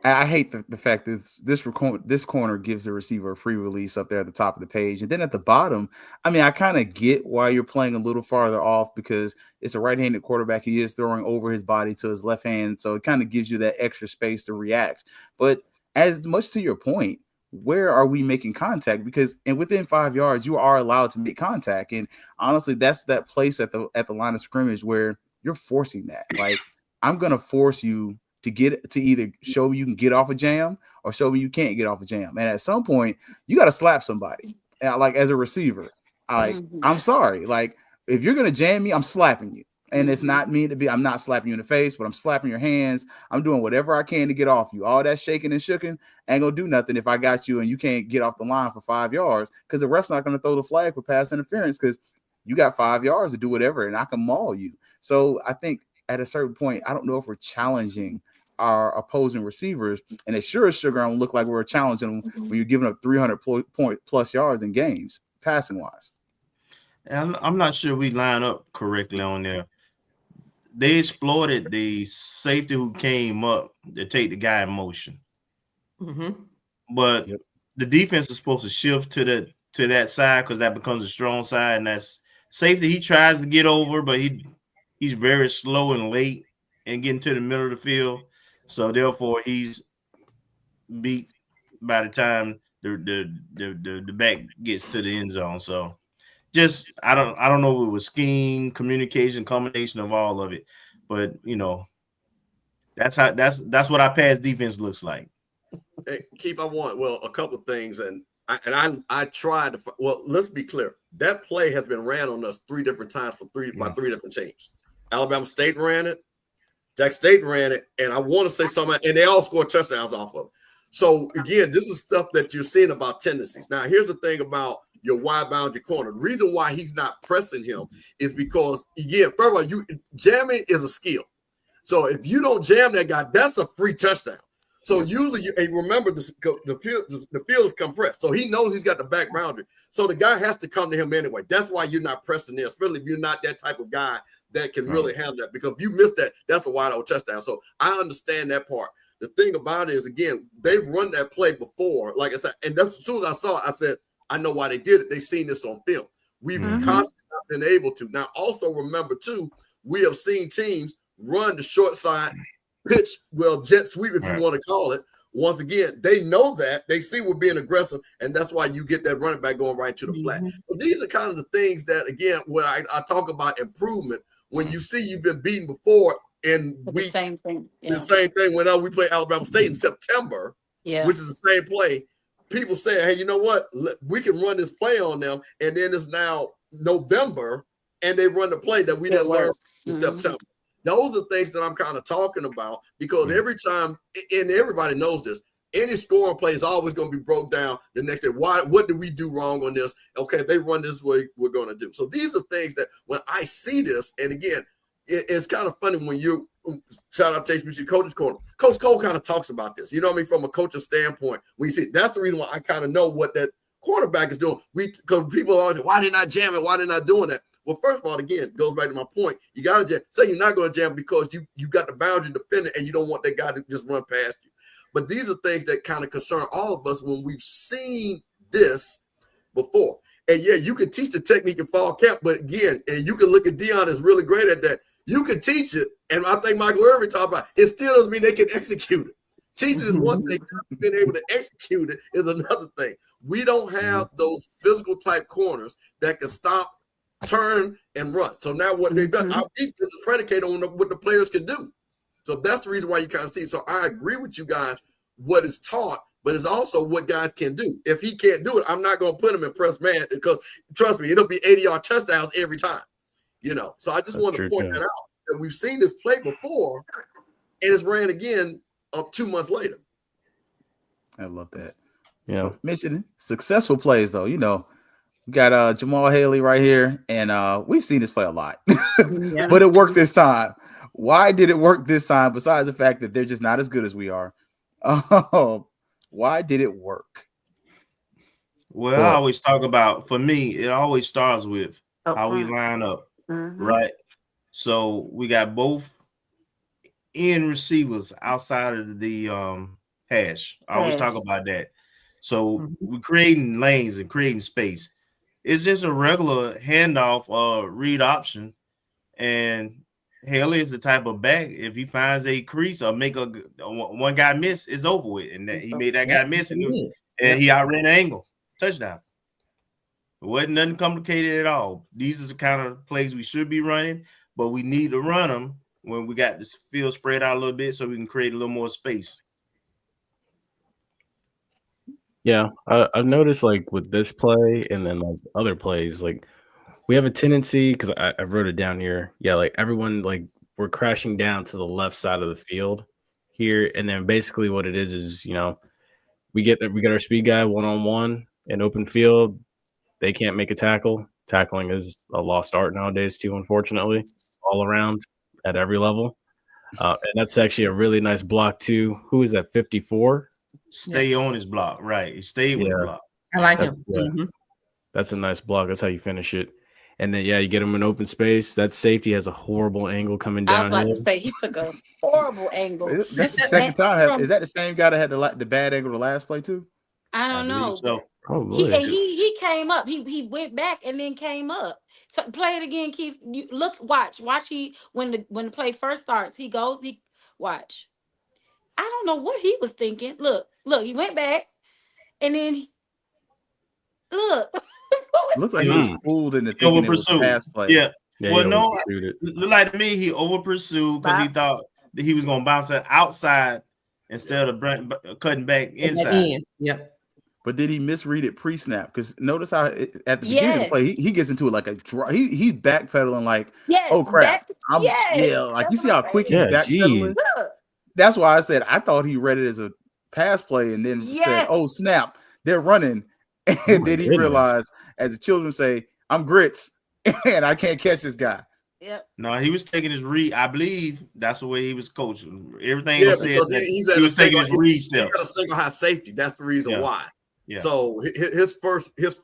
I hate the fact that this corner gives the receiver a free release up there at the top of the page. And then at the bottom, I mean, I kind of get why you're playing a little farther off because it's a right-handed quarterback. He is throwing over his body to his left hand. So it kind of gives you that extra space to react. But as much to your point, where are we making contact? Because within 5 yards, you are allowed to make contact. And honestly, that's that place at the line of scrimmage where you're forcing that. Like, I'm going to force you to either show me you can get off a jam or show me you can't get off a jam. And at some point, you got to slap somebody. Like as a receiver, I'm sorry. Like if you're going to jam me, I'm slapping you. And it's not mean to be, I'm not slapping you in the face, but I'm slapping your hands. I'm doing whatever I can to get off you. All that shaking and shooking ain't going to do nothing if I got you and you can't get off the line for 5 yards because the ref's not going to throw the flag for pass interference because you got 5 yards to do whatever and I can maul you. So I think at a certain point, I don't know if we're challenging our opposing receivers, and it sure as sugar don't look like we're challenging them when you're giving up 300 plus yards in games, passing wise. And I'm not sure we line up correctly on there. They exploited the safety who came up to take the guy in motion, but the defense is supposed to shift to that side because that becomes a strong side, and that's safety. He tries to get over, but he's very slow and late and getting to the middle of the field. So therefore, he's beat by the time the back gets to the end zone. So just I don't know if it was scheme, communication, combination of all of it, but you know that's what our pass defense looks like. Hey, a couple of things, and I tried to. Well, let's be clear. That play has been ran on us 3 different times by 3 different teams. Alabama State ran it. Jack State ran it, and I want to say something, and they all scored touchdowns off of it. So, again, this is stuff that you're seeing about tendencies. Now, here's the thing about your wide boundary corner. The reason why he's not pressing him is because, again, first of all, jamming is a skill. So, if you don't jam that guy, that's a free touchdown. So, usually, remember, the field is compressed. So, he knows he's got the back boundary. So, the guy has to come to him anyway. That's why you're not pressing there, especially if you're not that type of guy that can really handle that, because if you miss that, that's a wide open touchdown. So I understand that part. The thing about it is, again, they've run that play before, like I said, and that's as soon as I saw it, I said, I know why they did it. They've seen this on film. We've constantly not been able to. Now, also remember, too, we have seen teams run the short side pitch, jet sweep, if you want to call it. Once again, they know that. They see we're being aggressive, and that's why you get that running back going right to the flat. So these are kind of the things that, again, when I talk about improvement, when you see you've been beaten before and the same thing. The same thing when we play Alabama State in September, which is the same play, people say, hey, you know what? We can run this play on them, and then it's now November, and they run the play that we didn't learn in September. Those are things that I'm kind of talking about because every time, and everybody knows this, any scoring play is always going to be broke down the next day. What did we do wrong on this? Okay, if they run this way, we're going to do. So these are things that when I see this, and again, it's kind of funny when you shout out to HBC Coach's Corner. Coach Cole kind of talks about this. You know what I mean? From a coach's standpoint, when you see that's the reason why I kind of know what that quarterback is doing. Because people are always, why didn't I jam it? Why didn't I doing that? Well, first of all, again, it goes back to my point. You got to jam. Say you're not going to jam because you got the boundary defender and you don't want that guy to just run past you. But these are things that kind of concern all of us when we've seen this before. And yeah, you can teach the technique in fall camp, but again, and you can look at Deion is really great at that. You can teach it, and I think Michael Irvin talked about it. Still doesn't mean they can execute it. Teaching is one thing, being able to execute it is another thing. We don't have those physical type corners that can stop, turn, and run. So now what they've done, our defense is predicated on what the players can do. So that's the reason why you kind of see. So I agree with you guys, what is taught, but it's also what guys can do. If he can't do it, I'm not going to put him in press man because, trust me, it'll be 80-yard touchdowns every time. So I just want to point that out, that we've seen this play before, and it's ran again up 2 months later. I love that. Yeah. Mentioning successful plays, though, we got Jamal Haley right here, and we've seen this play a lot, but it worked this time. Why did it work this time? Besides the fact that they're just not as good as we are, why did it work? Well, I always talk about, for me, it always starts with how we line up, right? So we got both end receivers outside of the hash. I always talk about that. So we're creating lanes and creating space. It's just a regular handoff read option. And Haley is the type of back, if he finds a crease or make one guy miss, it's over with. And he made that guy miss, and he outran the angle. Touchdown. It wasn't nothing complicated at all. These are the kind of plays we should be running, but we need to run them when we got this field spread out a little bit so we can create a little more space. Yeah, I've noticed like with this play and then like other plays, like we have a tendency, because I wrote it down here. Yeah, like everyone, like we're crashing down to the left side of the field here, and then basically what it is we get our speed guy one-on-one in open field. They can't make a tackle. Tackling is a lost art nowadays too, unfortunately, all around at every level. And that's actually a really nice block too. Who is that? 54. Stay on his block, right? He stayed with the block. I like him. Yeah. That's a nice block. That's how you finish it. And then, you get him in open space. That safety has a horrible angle coming down. I was about to say, he took a horrible angle. That's the second time. Is that the same guy that had the bad angle the last play too? I don't know. So. He came up. He went back and then came up. So play it again, Keith. You watch. He when the play first starts, he goes. Watch. I don't know what he was thinking. Look. He went back, and then look. Looks like he was fooled into thinking it was a pass play. Yeah. Well, no. Look like to me, he over pursued because he thought that he was going to bounce it outside instead of cutting back inside. Yep. But did he misread it pre-snap? Because notice how at the beginning of the play, he gets into it like a draw. He's backpedaling like, oh crap. Like you see how quick he's backpedaling? That's why I said I thought he read it as a pass play and then said, oh snap, they're running. And then he realized, as the children say, I'm grits and I can't catch this guy. Yep. No, he was taking his read. I believe that's the way he was coaching. Everything was said that he was taking his read steps. He got a single high safety. That's the reason why. Yeah. So his first is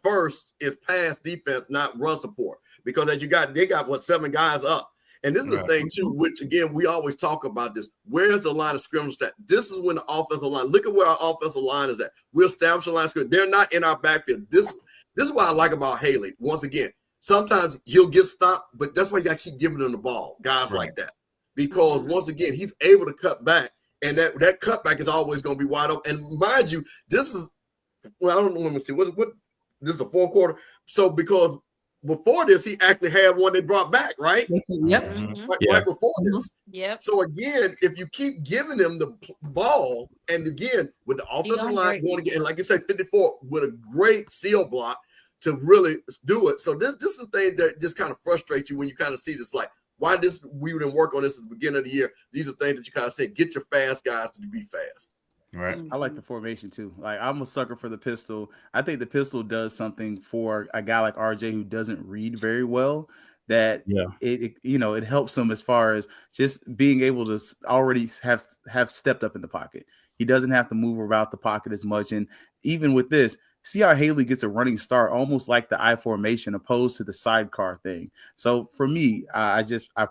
pass defense, not run support. Because they got 7 guys up. And this is the thing too, which again we always talk about this. Where's the line of scrimmage at? This is when the offensive line. Look at where our offensive line is at. We'll establish a line of scrimmage. They're not in our backfield. This is what I like about Haley. Once again, sometimes he'll get stopped, but that's why you got to keep giving him the ball, guys like that. Because once again, he's able to cut back, and that cutback is always going to be wide open. And mind you, this is I don't know. Let me see. What this is the fourth quarter. So because before this, he actually had one they brought back, right? Yep. Right before this. Yep. So again, if you keep giving him the ball, and again with the offensive line going again, and like you said, 54 with a great seal block to really do it. So this is the thing that just kind of frustrates you when you kind of see this, like, why we didn't work on this at the beginning of the year. These are things that you kind of say, get your fast guys to be fast. Right. I like the formation too. Like, I'm a sucker for the pistol. I think the pistol does something for a guy like RJ who doesn't read very well. That it helps him as far as just being able to already have stepped up in the pocket. He doesn't have to move about the pocket as much. And even with this, see how Haley gets a running start, almost like the I formation, opposed to the sidecar thing. So for me, I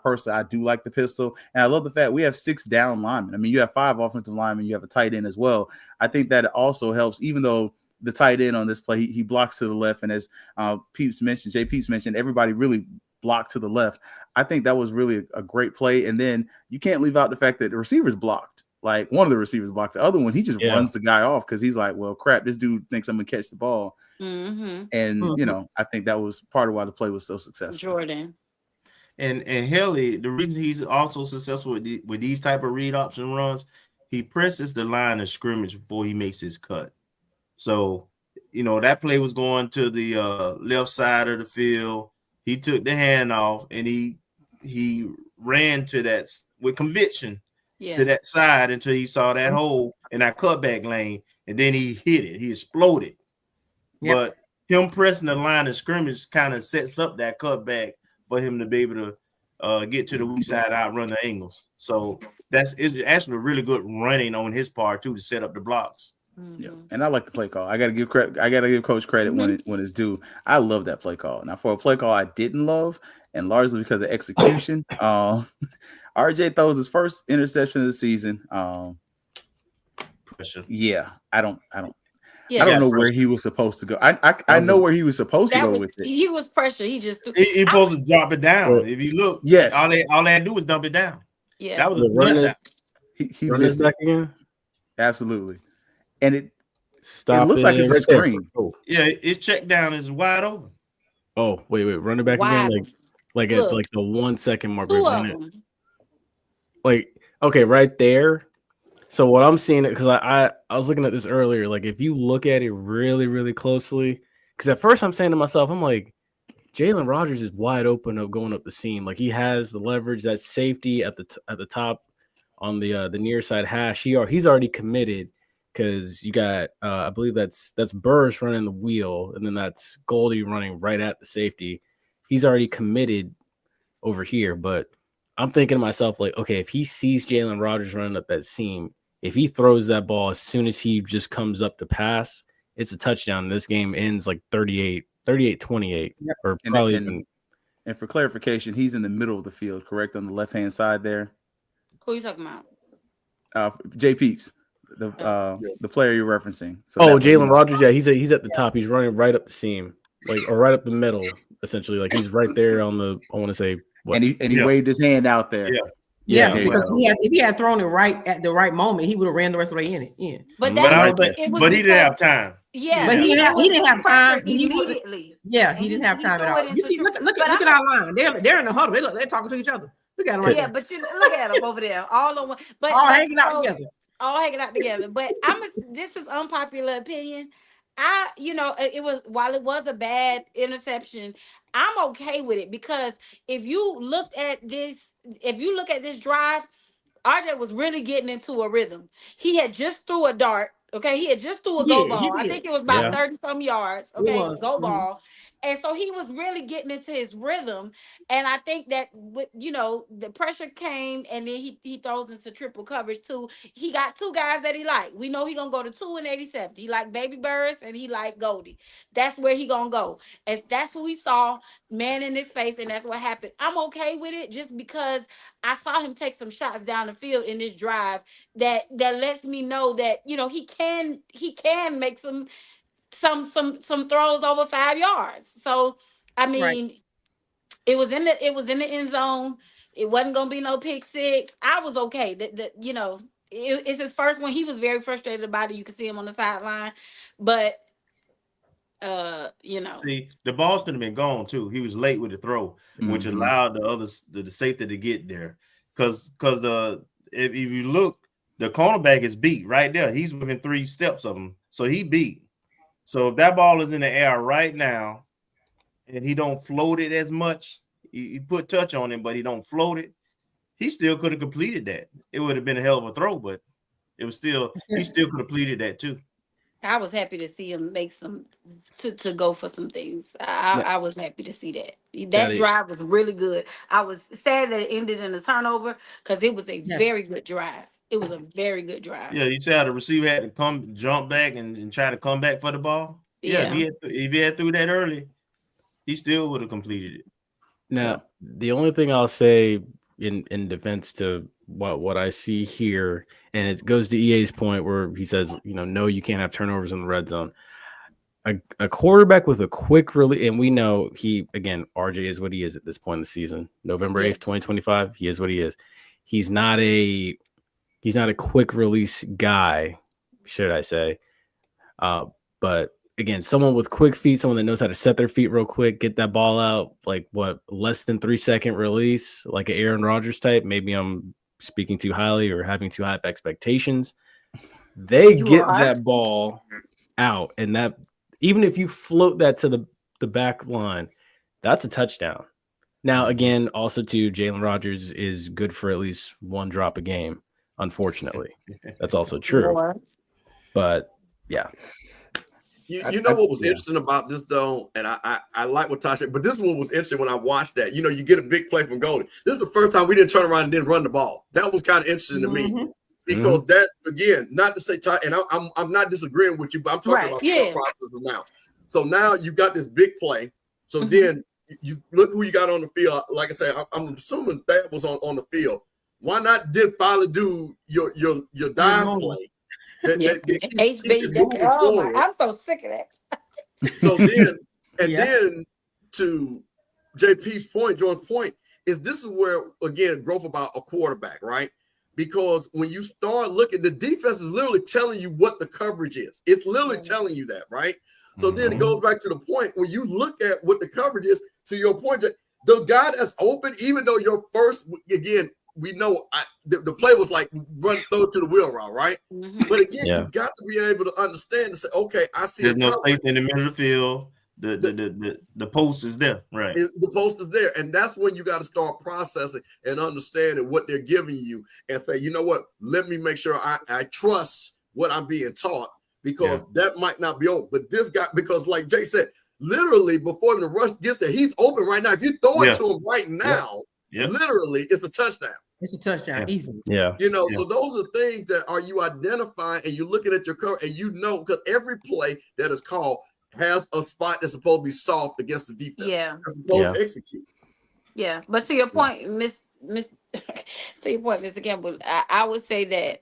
personally do like the pistol, and I love the fact we have 6 down linemen. I mean, you have 5 offensive linemen, you have a tight end as well. I think that also helps, even though the tight end on this play. He blocks to the left, and as Jay Peeps mentioned, everybody really blocked to the left. I think that was really a great play. And then you can't leave out the fact that the receivers blocked. Like one of the receivers blocked, the other one he just runs the guy off because he's like, well, crap, this dude thinks I'm gonna catch the ball. And you know, I think that was part of why the play was so successful. Jordan. And Haley, the reason he's also successful with these type of read option runs, he presses the line of scrimmage before he makes his cut. So, you know, that play was going to the left side of the field. He took the handoff and he ran to that with conviction to that side until he saw that hole in that cutback lane, and then he hit it. He exploded. But him pressing the line of scrimmage kind of sets up that cutback for him to be able to get to the weak side, outrun the angles. So it's actually really good running on his part too to set up the blocks. Yeah, and I like the play call. I gotta give credit. I gotta give Coach credit when it's due. I love that play call. Now, for a play call I didn't love, and largely because of execution, RJ throws his first interception of the season. Yeah, I don't know where he was supposed to go. I know where he was supposed to go with it. He was pressure. He just he supposed to drop it down. If you look, yes, all they had to do was dump it down. Yeah, that was a touchdown. He missed back again. Absolutely. And it looks like it's a screen. Yeah, it's checked down. It's wide open. Oh, wait, run it back again. Like at like the 1 second mark. Like, okay, right there. So what I'm seeing, because I was looking at this earlier, like if you look at it really, really closely, because at first I'm saying to myself, I'm like, Jalen Rogers is wide open of going up the seam. Like he has the leverage, that safety at the top on the near side hash. He's already committed. Because you got, I believe that's Burris running the wheel, and then that's Goldie running right at the safety. He's already committed over here, but I'm thinking to myself, like, okay, if he sees Jalen Rogers running up that seam, if he throws that ball as soon as he just comes up to pass, it's a touchdown. This game ends like 38-28, or probably even. And for clarification, he's in the middle of the field, correct, on the left-hand side there. Who are you talking about? Jay Peeps. The player you're referencing. So Jalen Rogers, yeah, he's at the top. He's running right up the seam, like or right up the middle, essentially. Like he's right there on the. I want to say, and he waved his hand out there. Yeah, because if he had thrown it right at the right moment, he would have ran the rest of the way in it. Yeah, but he didn't have time. Yeah, but he didn't have time immediately. He didn't have time at all. You see, look at our line. They're in the huddle. They're talking to each other. Look at them. Yeah, but you look at them over there, all on one, but all hanging out together. All hanging out together. But this is unpopular opinion. While it was a bad interception, I'm okay with it because if you look at this drive, RJ was really getting into a rhythm. He had just threw a dart. Okay, he had just threw a go ball. I think it was about 30-some yards. Okay, go ball. And so he was really getting into his rhythm. And I think that with the pressure came and then he throws into triple coverage too. He got two guys that he like. We know he gonna go to 2 and 87. He like Baby Burris and he like Goldie. That's where he gonna go. And that's who he saw, man in his face, and that's what happened. I'm okay with it just because I saw him take some shots down the field in this drive that lets me know that he can make some throws over 5 yards. So I mean, it was in the end zone. It wasn't gonna be no pick six. I was okay. It's his first one. He was very frustrated about it. You can see him on the sideline, but see, the ball should have been gone too. He was late with the throw, which allowed the safety to get there. Because if you look, the cornerback is beat right there. He's within 3 steps of him, so he beat. So if that ball is in the air right now and he don't float it as much, he put touch on him, but he don't float it, he still could have completed that. It would have been a hell of a throw, but it was still, he still completed that too. I was happy to see him make some to go for some things. I was happy to see that. That drive was really good. I was sad that it ended in a turnover because it was a very good drive. It was a very good drive. Yeah, you see how the receiver had to jump back and try to come back for the ball? Yeah. If he had threw that early, he still would have completed it. Now, the only thing I'll say in defense to what I see here, and it goes to EA's point where he says, no, you can't have turnovers in the red zone. a quarterback with a quick release, and we know RJ is what he is at this point in the season. November 8th, 2025, he is what he is. He's not a quick release guy, should I say. But again, someone with quick feet, someone that knows how to set their feet real quick, get that ball out, like less than 3-second release, like an Aaron Rodgers type. Maybe I'm speaking too highly or having too high of expectations. They get that ball out, and that even if you float that to the back line, that's a touchdown. Now, again, also too, Jalen Rodgers is good for at least one drop a game. Unfortunately, that's also true. But yeah. You know what was interesting about this though, and I like what Tasha said, but this one was interesting when I watched that. You know, you get a big play from Goldie. This is the first time we didn't turn around and didn't run the ball. That was kind of interesting to me because that again, not to say and I'm not disagreeing with you, but I'm talking about the processes now. So now you got this big play. So then you look who you got on the field. Like I said, I'm assuming that was on the field. Why not did finally do your dive play? I'm so sick of that. So then, then to JP's point, Jordan's point, this is where again growth about a quarterback, right? Because when you start looking, the defense is literally telling you what the coverage is. It's literally telling you that, right? So then it goes back to the point when you look at what the coverage is. To your point, that the guy that's open, even though your first again. We know the play was like throw to the wheel route, right? But again, you got to be able to understand and say, okay, I see. There's no safety in the middle of the field. The post is there, right? The post is there, and that's when you got to start processing and understanding what they're giving you, and say, you know what? Let me make sure I trust what I'm being taught because that might not be open. But this guy, because like Jay said, literally before the rush gets there, he's open right now. If you throw it to him right now, literally, it's a touchdown. It's a touchdown, easy. So those are things that are you identifying and you're looking at your cover and you know because every play that is called has a spot that's supposed to be soft against the defense. That's supposed to execute. Yeah, but to your point, Miss to your point, Mr. Campbell, I would say that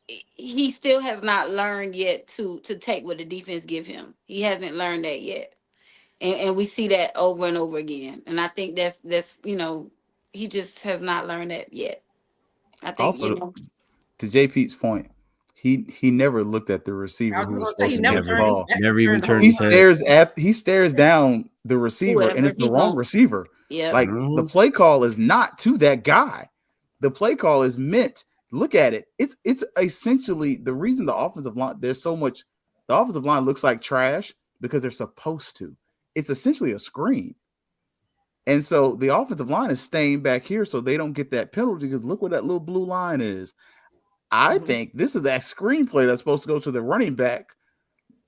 he still has not learned yet to take what the defense give him. He hasn't learned that yet. And we see that over and over again. And I think that's he just has not learned that yet. I think also, to JP's point, he never looked at the receiver who was supposed to get the ball. Never even turned his head. He stares down the receiver, and it's the wrong receiver. Yeah. Like the play call is not to that guy. The play call is meant. Look at it. It's essentially the reason the offensive line the offensive line looks like trash because they're supposed to. It's essentially a screen. And so the offensive line is staying back here so they don't get that penalty because look where that little blue line is. I think this is that screenplay that's supposed to go to the running back.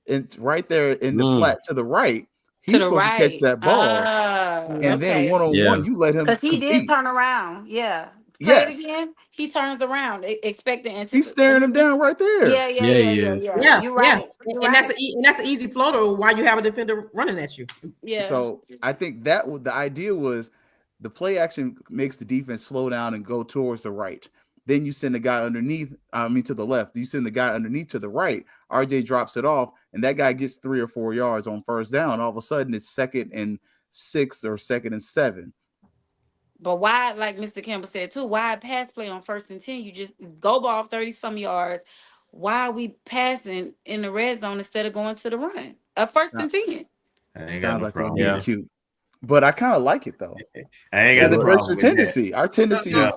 It's right there in the flat to the right. He's supposed to catch that ball. And then one-on-one, you let him because he did turn around. Yeah. Play it again. He turns around, expecting. He's staring him down right there. Yeah, you're right. And that's an easy floater while you have a defender running at you. Yeah. So I think that the idea was the play action makes the defense slow down and go towards the right. Then you send the guy underneath. To the left. You send the guy underneath to the right. RJ drops it off, and that guy gets 3 or 4 yards on first down. All of a sudden, it's 2nd and 6 or 2nd and 7. But why, like Mr. Campbell said too, why pass play on 1st and 10? You just go ball 30-some yards. Why are we passing in the red zone instead of going to the run? 1st and 10. Sounds like we're being cute. But I kind of like it though. I ain't got the problem with tendency. Our tendency is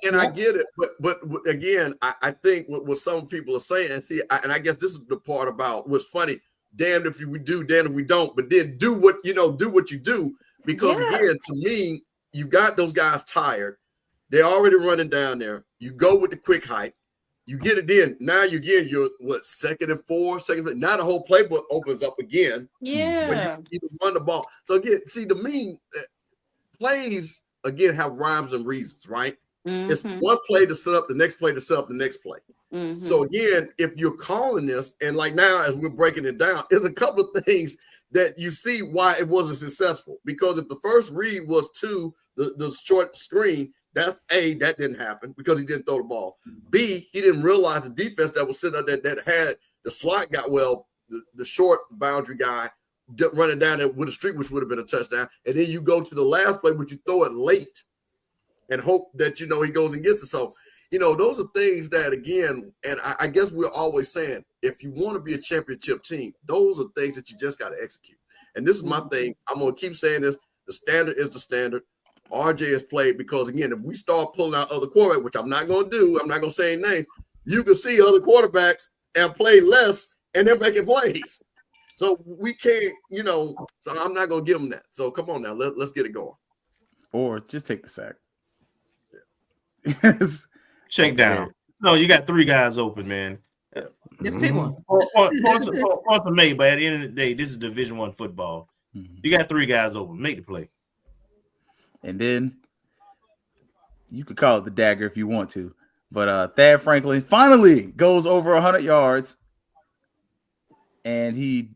and I get it, but again, I think what some people are saying, and I guess this is the part about what's funny. Damned if we do, damned if we don't. But then do what you do because again, to me. You got those guys tired. They're already running down there. You go with the quick height. You get it in. Now you're 2nd and 4, now the whole playbook opens up again. Yeah. You run the ball. So again, see, to me, plays again have rhymes and reasons, right? It's one play to set up, the next play to set up the next play. So again, if you're calling this, and like now as we're breaking it down, there's a couple of things that you see why it wasn't successful. Because if the first read was to the short screen, that's A, that didn't happen because he didn't throw the ball. B, he didn't realize the defense that was sitting there that had the slot got the short boundary guy running down there with a streak, which would have been a touchdown. And then you go to the last play, but you throw it late and hope that, he goes and gets it. So, those are things that, again, and I guess we're always saying, if you want to be a championship team, those are things that you just got to execute. And this is my thing. I'm going to keep saying this. The standard is the standard. RJ has played because, again, if we start pulling out other quarterbacks, which I'm not going to do, I'm not going to say any names, you can see other quarterbacks and play less, and they're making plays. So we can't, so I'm not going to give them that. So come on now, let's get it going. Or just take the sack. Check down. No, you got 3 guys open, man. Just pick one. Points are made, but at the end of the day, this is Division I football. You got 3 guys open. Make the play. And then you could call it the dagger if you want to. But Thad Franklin finally goes over 100 yards. And he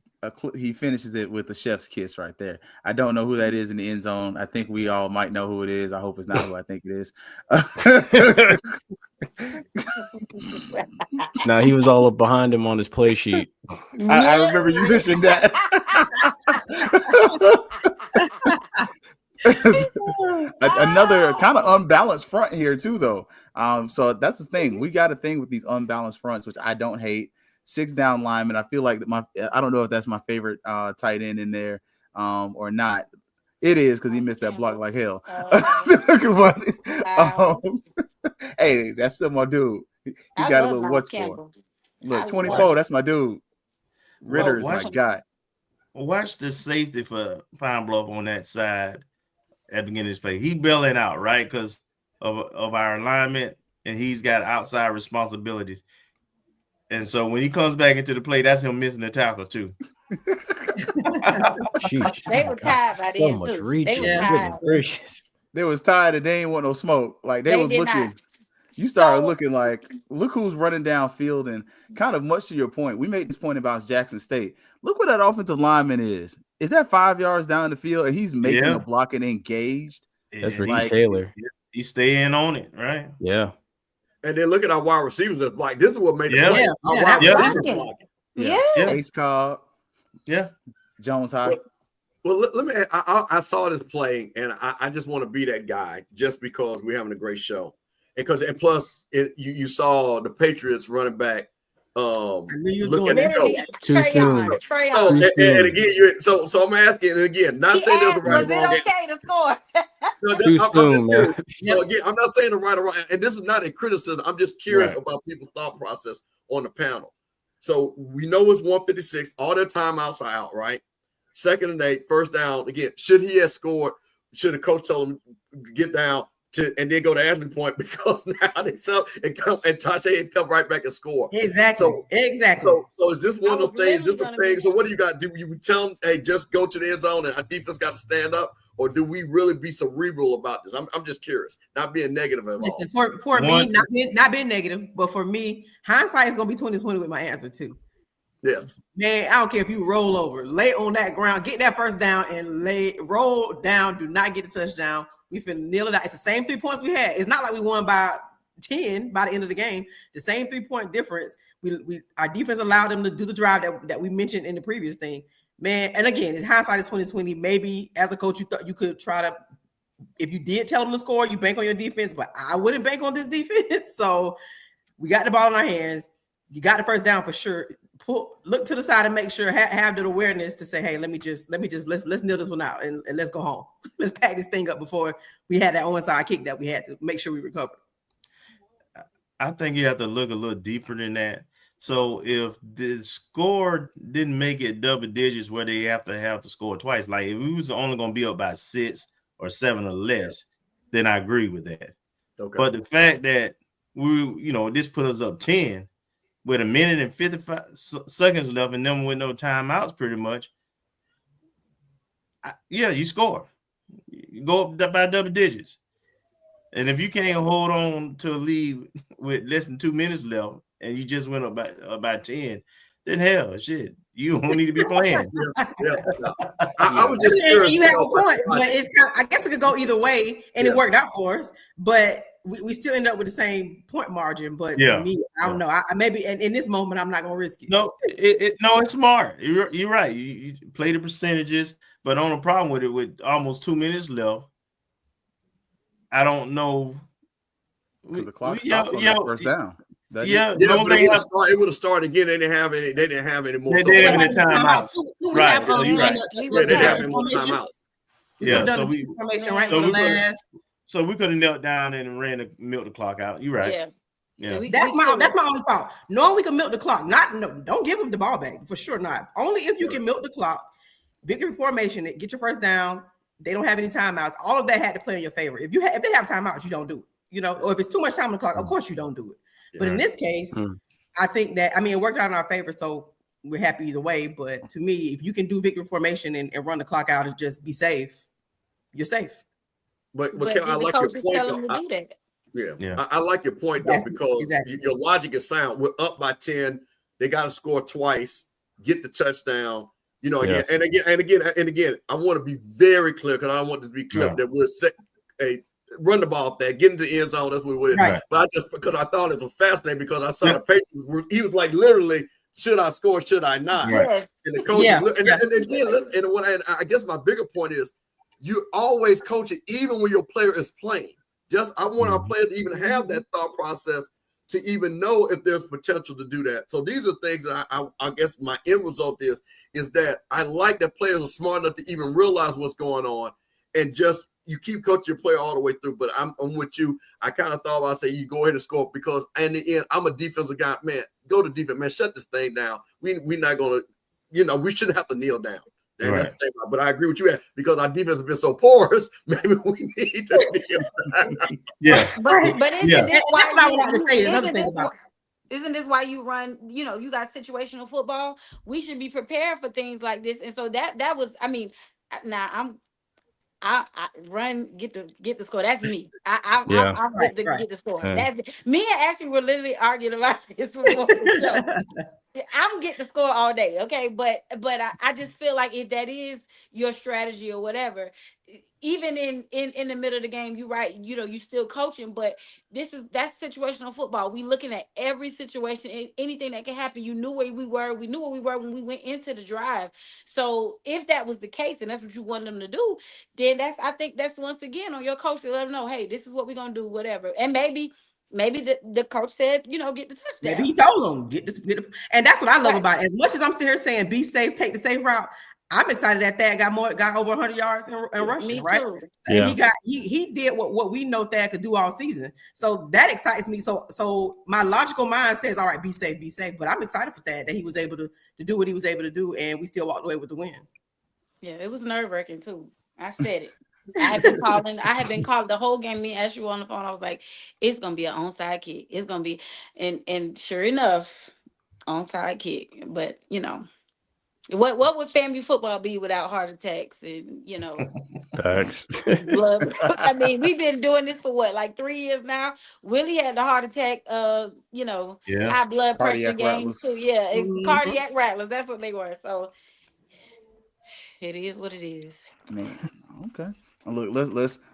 finishes it with the chef's kiss right there. I don't know who that is in the end zone. I think we all might know who it is. I hope it's not who I think it is. Now he was all up behind him on his play sheet. I remember you mentioning that. Another kind of unbalanced front here too, though. So that's the thing. We got a thing with these unbalanced fronts, which I don't hate. 6 down linemen. I feel like I don't know if that's my favorite tight end in there or not. It is because he missed that block like hell. Hey, that's still my dude. He got a little what's for. Look, 24. That's my dude. Ritter is my guy. Watch the safety for Pine Bluff on that side at the beginning of this play. He bailing out, right? Because of our alignment, and he's got outside responsibilities. And so when he comes back into the play, that's him missing the tackle too. Sheesh. They were tired by the end too. They were tired. They was tired and they ain't want no smoke. Like they was looking. Not. You started looking like, look who's running downfield, and kind of much to your point. We made this point about Jackson State. Look what that offensive lineman is. Is that 5 yards down the field and he's making a block and engaged? That's Ricky Taylor. He's staying on it, right? Yeah. And then look at our wide receivers. Like this is what made the play. Ace Cobb. Yeah. Jones High. Well, let me. I saw this play, and I just want to be that guy just because we're having a great show, and plus you saw the Patriots running back. Looking at too soon. And again, so I'm asking, and again, not saying there's a right or wrong. Okay to score. Too soon, man. So again, I'm not saying the right or wrong, and this is not a criticism. I'm just curious about people's thought process on the panel. So we know it's 156. All their timeouts are out, right? 2nd and 8, first down. Again, should he have scored? Should the coach tell him get down and then go to Ashley point because now they sell and Tasha had come right back and score. Exactly. So is this one of those things? Just a thing. So what do you got? Do you tell them, hey, just go to the end zone and our defense got to stand up? Or do we really be cerebral about this? I'm just curious, not being negative at all. Listen, for me, not being negative, but for me, hindsight is gonna be 20/20 with my answer too. Yes, man, I don't care if you roll over, lay on that ground, get that first down, and roll down. Do not get the touchdown. We finna kneel it out. It's the same 3 points we had. It's not like we won by 10 by the end of the game. The same 3-point difference. Our defense allowed them to do the drive that we mentioned in the previous thing. Man, and again, it's hindsight is 20/20. Maybe as a coach, you thought you could try to, if you did tell them to score, you bank on your defense, but I wouldn't bank on this defense. So we got the ball in our hands. You got the first down for sure. Look to the side and make sure have the awareness to say, hey, let's kneel this one out and let's go home. Let's pack this thing up before we had that onside kick that we had to make sure we recovered. I think you have to look a little deeper than that. So if the score didn't make it double digits where they have to score twice, like if we was only going to be up by 6 or 7 or less, then I agree with that. Okay. But the fact that this put us up 10 with 1 minute and 55 seconds left and them with no timeouts pretty much, you score. You go up by double digits. And if you can't hold on to a lead with less than 2 minutes left, and you just went up by 10, then hell, shit, you don't need to be playing. I was just curious. You have a point, but it's I guess it could go either way, and it worked out for us. But we still end up with the same point margin. But Yeah. to me, I don't know. I maybe in this moment, I'm not gonna risk it. No, it's smart. You're right. You play the percentages, but on a problem with it with almost 2 minutes left. I don't know. Because the clock stops on that first down. But it would have started again. They didn't have any more. They didn't have any timeouts. Right. So you're right. They didn't have any more timeouts. Yeah. So we could have knelt down and milked the clock out. You're right. Yeah. That's my only thought. Knowing we can milk the clock. Don't give them the ball back for sure. Not only if you can milk the clock. Victory formation. Get your first down. They don't have any timeouts. All of that had to play in your favor. If they have timeouts, you don't do it. Or if it's too much time on the clock, of course you don't do it. But in this case, I think that it worked out in our favor, so we're happy either way. But to me, if you can do victory formation and run the clock out and just be safe, you're safe. But I like your point. I like your point though, because your logic is sound. We're up by 10. They got to score twice, get the touchdown. Again. I want to be very clear because I don't want this to be clear that we're run the ball off that, get into the end zone. That's what we're. Right. But because I thought it was fascinating because I saw the paper. He was like, literally, should I score? Should I not? Right. And the coach, and I guess my bigger point is, you always coach it, even when your player is playing. I want our players to even have that thought process to even know if there's potential to do that. So these are things that I guess my end result is that I like that players are smart enough to even realize what's going on, and just you keep coaching your player all the way through. But I'm with you. I kind of thought about saying you go ahead and score because in the end, I'm a defensive guy. Man, go to defense, man. Shut this thing down. We're not gonna, we shouldn't have to kneel down. Right. But I agree with you because our defense has been so porous. Maybe we need to kneel down. Yeah, but isn't this why that's what I wanted to say? Another thing about. Isn't this why you run? You got situational football. We should be prepared for things like this, and so that was. Now I run get the score. That's me. I'm get the score. That's me and Ashley were literally arguing about this before the show. I'm getting the score all day, okay? But I just feel like if that is your strategy or whatever, even in the middle of the game, you're right. You still coaching, but that's situational football. We looking at every situation, anything that can happen. You knew where we were. We knew where we were when we went into the drive. So if that was the case, and that's what you want them to do, then I think that's once again on your coach to let them know, hey, this is what we're gonna do, whatever. And maybe the coach said, get the touchdown. Maybe he told them and that's what I love about it. As much as I'm sitting here saying be safe, take the safe route, I'm excited that Thad got over 100 yards in rushing, right? Yeah. And he did what we know Thad could do all season. So that excites me. So my logical mind says, all right, be safe. But I'm excited for that he was able to do what he was able to do, and we still walked away with the win. Yeah, it was nerve-wracking too. I said it. I have been calling the whole game. Me and Ashley were on the phone. I was like, it's gonna be an onside kick. It's gonna be, and sure enough, onside kick. But what would FAMU football be without heart attacks and blood? We've been doing this for like 3 years now. Willie had the heart attack, high blood pressure games too. Yeah, it's cardiac rattlers. That's what they were. So it is what it is. Man, okay. Look,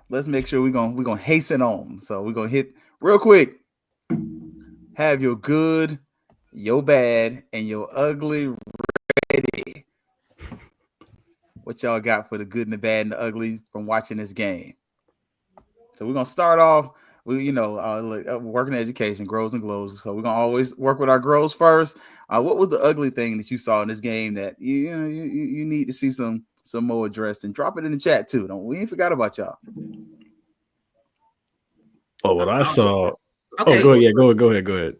let's make sure we're gonna hasten on. So we're gonna hit real quick. Have your good, your bad, and your ugly ready. What y'all got for the good and the bad and the ugly from watching this game? So we're gonna start off with working education, grows and glows. So we're gonna always work with our grows first. What was the ugly thing that you saw in this game that you need to see some more addressed, and drop it in the chat too. We ain't forgot about y'all. Oh, what I saw. Okay. Oh, go ahead.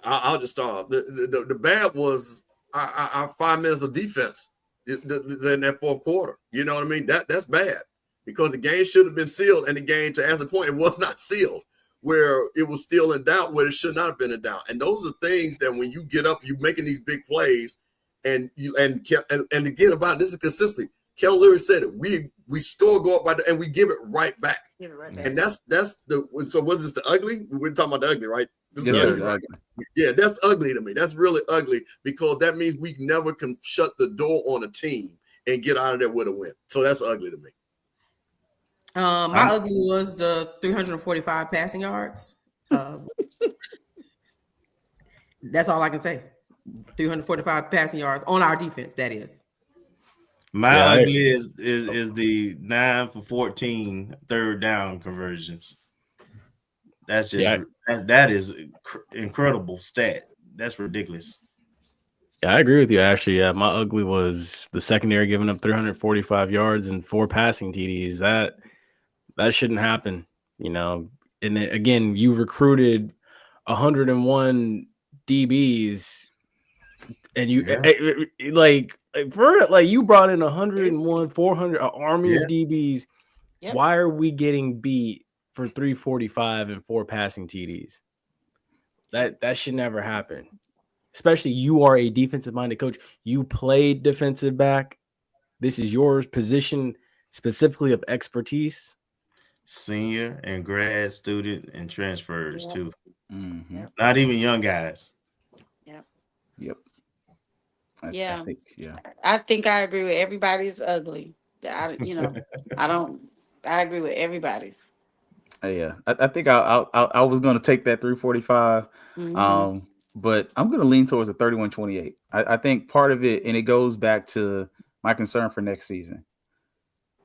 I'll just start off. The bad was our 5 minutes of defense in that fourth quarter. You know what I mean? That's bad because the game should have been sealed, and the game, to answer the point, it was not sealed. Where it was still in doubt, where it should not have been in doubt. And those are things that when you get up, you're making these big plays. And again about this is consistently. Kelvin literally said it. We score, go up and we give it right back. And that's so was this the ugly? We're talking about the ugly, right? This is ugly, right? Yeah, that's ugly to me. That's really ugly because that means we never can shut the door on a team and get out of there with a win. So that's ugly to me. My ugly was the 345 passing yards. That's all I can say. 345 passing yards on our defense, that is. My ugly is the 9 for 14 third down conversions. That's just that is incredible stat. That's ridiculous. Yeah, I agree with you, Ashley. Yeah, my ugly was the secondary giving up 345 yards and 4 passing TDs. That shouldn't happen, you know. And then, again, you recruited 101 DBs, and you you brought in 101, 400, an army of DBs. Yep. Why are we getting beat for 345 and 4 passing TDs? That should never happen. Especially you are a defensive-minded coach. You played defensive back. This is your position specifically of expertise. Senior and grad student and transfers too. Mm-hmm. Not even young guys. Yep. I think I agree with everybody's ugly. I agree with everybody's. Yeah, I think I was going to take that 345, but I'm going to lean towards a 31-28. I think part of it, and it goes back to my concern for next season.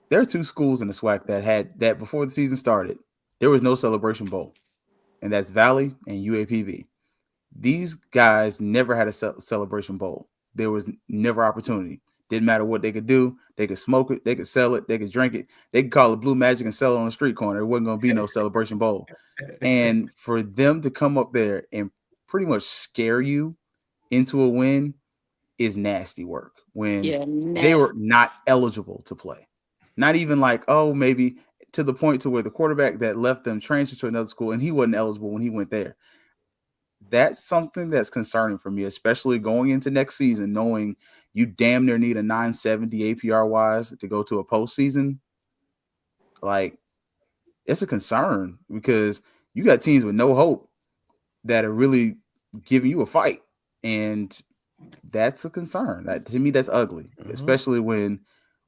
There are 2 schools in the SWAC that had that before the season started. There was no Celebration Bowl, and that's Valley and UAPB. These guys never had a Celebration Bowl. There was never opportunity. Didn't matter what they could do. They could smoke it. They could sell it. They could drink it. They could call it Blue Magic and sell it on the street corner. It wasn't going to be no Celebration Bowl. And for them to come up there and pretty much scare you into a win is nasty work when they were not eligible to play. Not even like, maybe to the point to where the quarterback that left them transferred to another school and he wasn't eligible when he went there. That's something that's concerning for me, especially going into next season, knowing you damn near need a 970 APR wise to go to a postseason. Like, it's a concern because you got teams with no hope that are really giving you a fight. And that's a concern. To me, that's ugly, especially when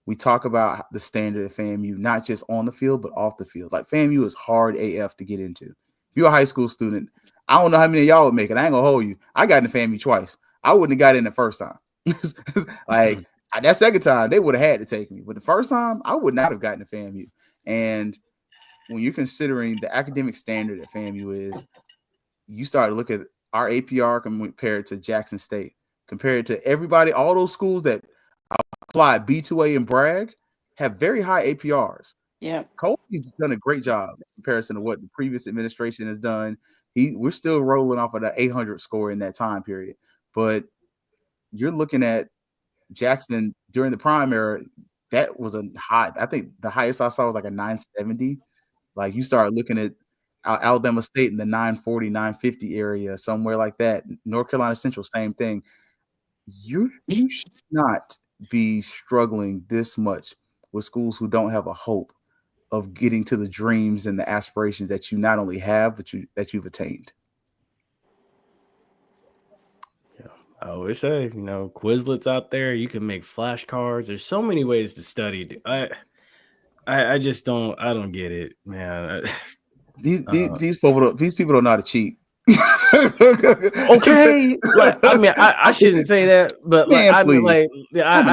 we talk about the standard of FAMU, not just on the field, but off the field. Like, FAMU is hard AF to get into. If you're a high school student, I don't know how many of y'all would make it. I ain't gonna hold you. I got in the FAMU twice. I wouldn't have got in the first time. That second time, they would have had to take me. But the first time, I would not have gotten to FAMU. And when you're considering the academic standard at FAMU is, you start to look at our APR compared to Jackson State, compared to everybody, all those schools that apply B2A and Bragg have very high APRs. Yeah, Colby's done a great job in comparison to what the previous administration has done. We're still rolling off of the 800 score in that time period. But you're looking at Jackson during the prime era, that was a high. I think the highest I saw was like a 970. Like, you start looking at Alabama State in the 940, 950 area, somewhere like that. North Carolina Central, same thing. You should not be struggling this much with schools who don't have a hope of getting to the dreams and the aspirations that you not only have, but that you've attained. Yeah, I always say, Quizlets out there, you can make flashcards. There's so many ways to study. I just don't get it, man. These people don't know how to cheat. Okay, I shouldn't say that, but I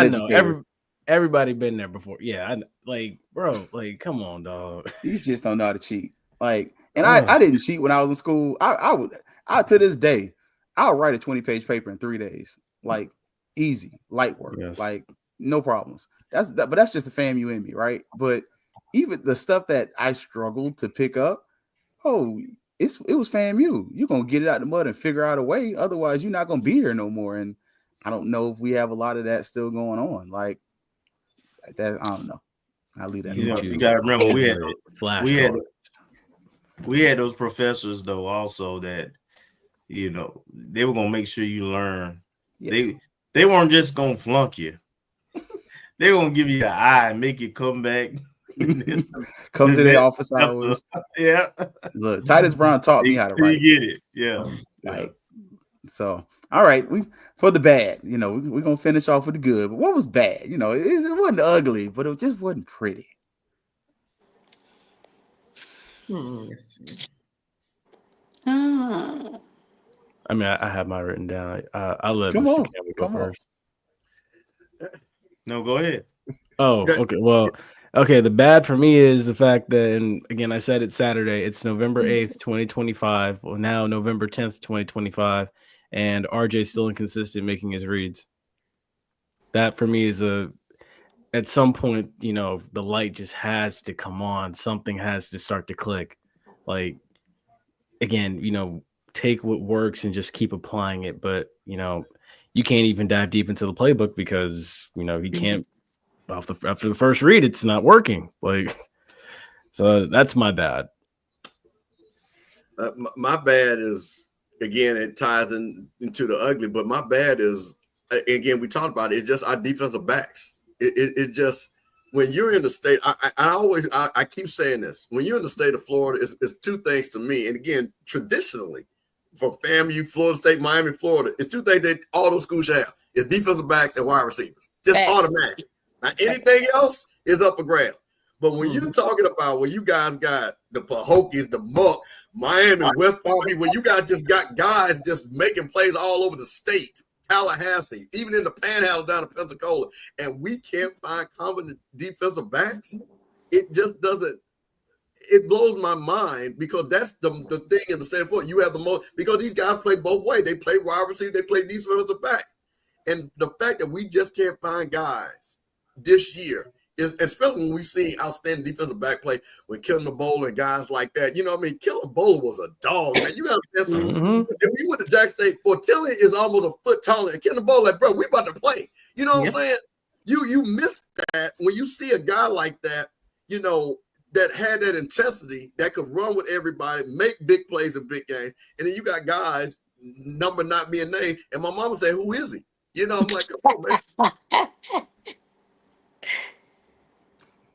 know everybody been there before. Yeah, bro, come on, dog. These just don't know how to cheat. I didn't cheat when I was in school. I to this day, I'll write a 20-page paper in 3 days. Easy, light work. Yes. No problems. But that's just the FAMU in me, right? But even the stuff that I struggled to pick up, it was FAMU. You're gonna get it out of the mud and figure out a way. Otherwise, you're not gonna be here no more. And I don't know if we have a lot of that still going on. Like that, I don't know. I'll leave that. You gotta remember we had those professors though also that they were gonna make sure you learn. Yes. They weren't just gonna flunk you. They were gonna give you an eye and make you come back. Come to the office hours. Yeah. Look, Titus Brown taught me how to write. You get it. Yeah. So, all right, for the bad, we're gonna finish off with the good. But what was bad? It wasn't ugly, but it just wasn't pretty. I mean, I have mine written down. I'll let Come Mr. on, Campbell go come on. first. No, go ahead. Oh, okay. Well, okay. The bad for me is the fact that, and again, I said it's Saturday. It's November 8th, 2025. Well, now November 10th, 2025. And RJ's still inconsistent making his reads. That for me is at some point, you know, the light just has to come on. Something has to start to click. Like, again, you know, take what works and just keep applying it. But, you know, you can't even dive deep into the playbook because, you know, you can't after the first read, it's not working. Like, so that's my bad. My bad is, again, it ties into the ugly, but my bad is, again, we talked about it. It's just our defensive backs. It just, when you're in the state, I keep saying this. When you're in the state of Florida, it's two things to me. And again, traditionally, from FAMU, Florida State, Miami, Florida, it's two things that all those schools should have. It's defensive backs and wide receivers. Just automatic. Now, anything else is up for grabs. But when you're talking about when you guys got the Pahokis, the Muck, Miami, West Palm Beach, when you guys just got guys just making plays all over the state, Tallahassee, even in the Panhandle down in Pensacola, and we can't find competent defensive backs, it just doesn't. It blows my mind because that's the thing in the state of Florida. You have the most, because these guys play both ways. They play wide receiver, they play defensive back. And the fact that we just can't find guys this year is, especially when we see outstanding defensive back play with Kelvin Bowler and guys like that. You know what I mean? Kelvin Bowler was a dog, man. You got to guess if you went to Jackson State, Fortilli is almost a foot taller. And Kelvin Bowler, like, bro, we about to play. You know what I'm saying? You miss that when you see a guy like that, you know, that had that intensity, that could run with everybody, make big plays in big games. And then you got guys, number not being named, and my mama said, who is he? You know, I'm like, oh, man.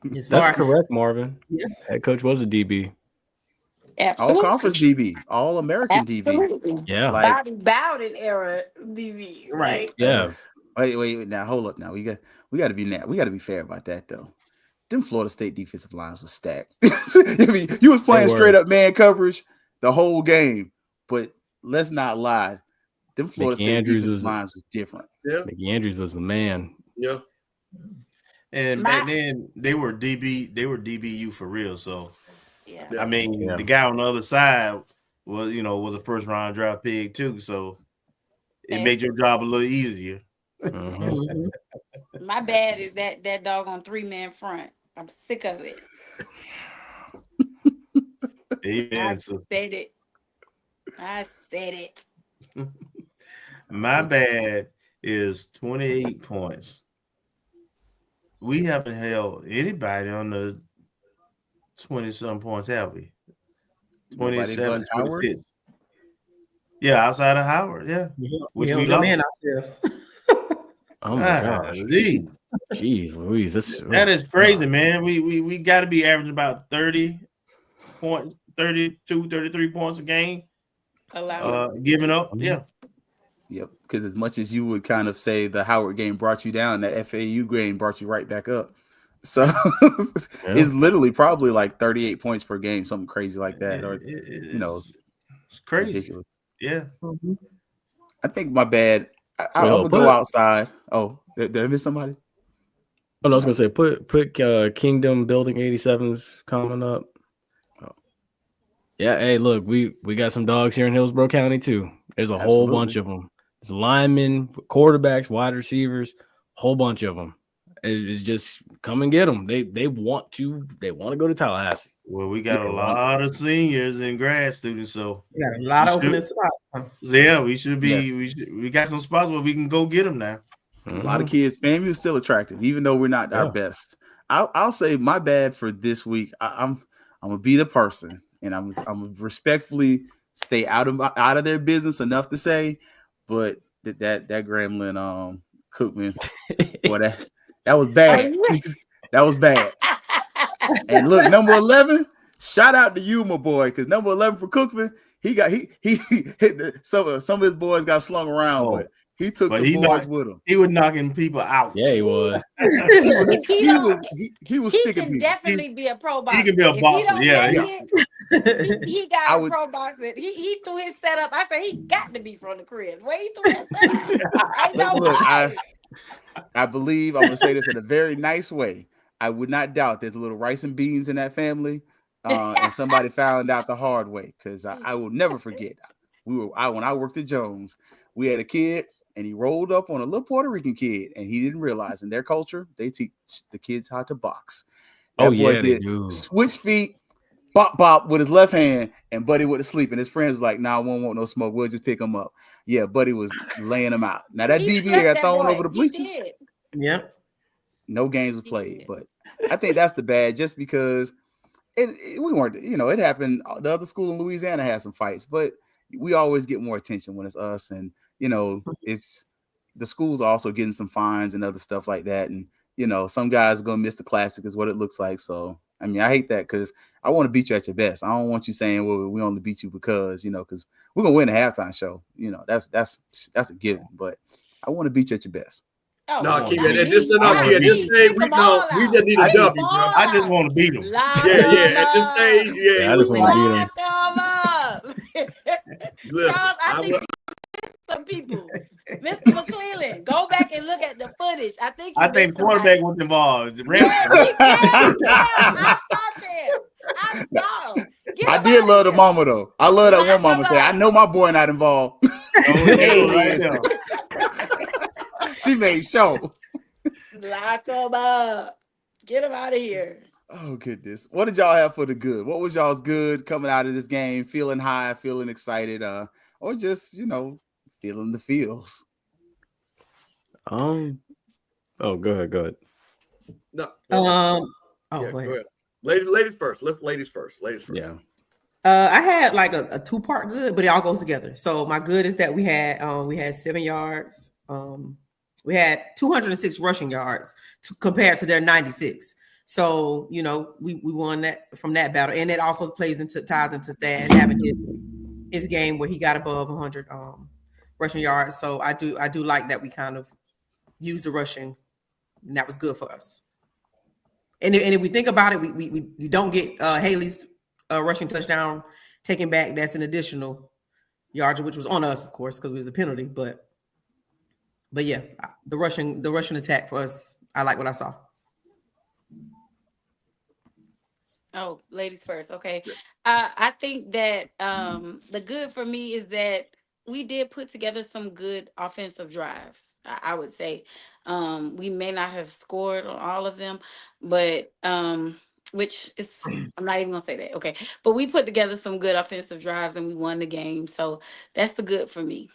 That's correct, Marvin. Yeah. Head coach was a DB. Absolutely. All conference DB, all American DB. Yeah. Like, Bobby Bowden era DB. Right. Yeah. Wait. Now hold up. Now we got to be fair about that though. Them Florida State defensive lines were stacked. I mean, you was playing straight up man coverage the whole game, but let's not lie. Them Florida State defensive lines was different. Yeah. Mickey Andrews was the man. Yeah. And back then they were DBU for real. So I mean, the guy on the other side was a first round draft pick too. So it made your job a little easier. My bad is that doggone 3-man front. I'm sick of it. Amen. I said it. My bad is 28 points. We haven't held anybody on the 20-some points, have we? 27, 26. Yeah, outside of Howard, yeah. Which we love. Ourselves. Oh my gosh. Jeez Louise. That is crazy, man. We got to be averaging about 30 points, 32, 33 points a game. Giving up. Yeah. Yep. Because as much as you would kind of say the Howard game brought you down, that FAU game brought you right back up. So it's literally probably like 38 points per game, something crazy like that. It's crazy. Ridiculous. Yeah. I think my bad. I'm gonna go outside. Oh, did I miss somebody? Oh, no, I was gonna say put Kingdom Building 87's coming up. Oh. Yeah, hey, look, we got some dogs here in Hillsborough County too. There's a whole bunch of them. There's linemen, quarterbacks, wide receivers, whole bunch of them. It's just come and get them. They want to go to Tallahassee. Well, we got a lot of seniors and grad students, so we got a lot of open spots. Yeah, we should be. We got some spots where we can go get them now. A lot of kids. FAMU is still attractive, even though we're not our best. I'll say my bad for this week. I'm gonna be the person, and I'm gonna respectfully stay out of their business enough to say, but that Gremlin Cookman, boy, that was bad. That was bad. And look, number 11, shout out to you, my boy, because number 11 for Cookman, he hit some of his boys got slung around, but he took some boys with him. He was knocking people out. Yeah, he was. he was he sticking can people. definitely be a pro boxer. He can be a boxer. Yeah. he got a pro boxing. He threw his setup. I said he got to be from the crib. Where he threw that setup? Ain't no way. I believe I'm gonna say this in a very nice way. I would not doubt there's a little rice and beans in that family, and somebody found out the hard way, because I will never forget. When I worked at Jones, we had a kid and he rolled up on a little Puerto Rican kid, and he didn't realize in their culture they teach the kids how to box. That boy did switch feet, bop with his left hand, and Buddy went to sleep. And his friends was like, "Nah, I won't want no smoke. We'll just pick him up." Yeah, Buddy was laying him out. Now that DV got thrown over the bleachers. Yeah. No games were played, but I think that's the bad, just because we weren't, it happened. The other school in Louisiana had some fights, but we always get more attention when it's us. And, it's the schools are also getting some fines and other stuff like that. And, some guys are going to miss the classic is what it looks like. So, I mean, I hate that, because I want to beat you at your best. I don't want you saying, well, we only beat you because, because we're going to win the halftime show. That's a given, but I want to beat you at your best. Oh, no, keep it. At this stage, we just need a W, bro. I just want to beat him. Yeah. At this stage, I just want to beat him. Listen, I think some people, Mr. McClellan, go back and look at the footage. I think quarterback was involved. I did love the mama though. I love that one mama say, "I know my boy not involved." She made sure. Lock him up. Get him out of here. Oh, goodness. What did y'all have for the good? What was y'all's good coming out of this game? Feeling high, feeling excited, or just, feeling the feels? Go ahead. No. Go ahead. Ladies first. Ladies first. Yeah. I had like a two-part good, but it all goes together. So my good is that we had 7 yards. We had 206 rushing yards compared to their 96. So, we won that from that battle. And it also ties into Thad having his game where he got above 100 rushing yards. So I do like that we kind of used the rushing, and that was good for us. And if we think about it, we don't get Haley's rushing touchdown taken back. That's an additional yardage, which was on us, of course, because it was a penalty. But yeah, the rushing attack for us, I like what I saw. Oh, ladies first. Okay. I think that the good for me is that we did put together some good offensive drives. I would say we may not have scored on all of them, but which is, I'm not even gonna say that. Okay. But we put together some good offensive drives and we won the game. So that's the good for me.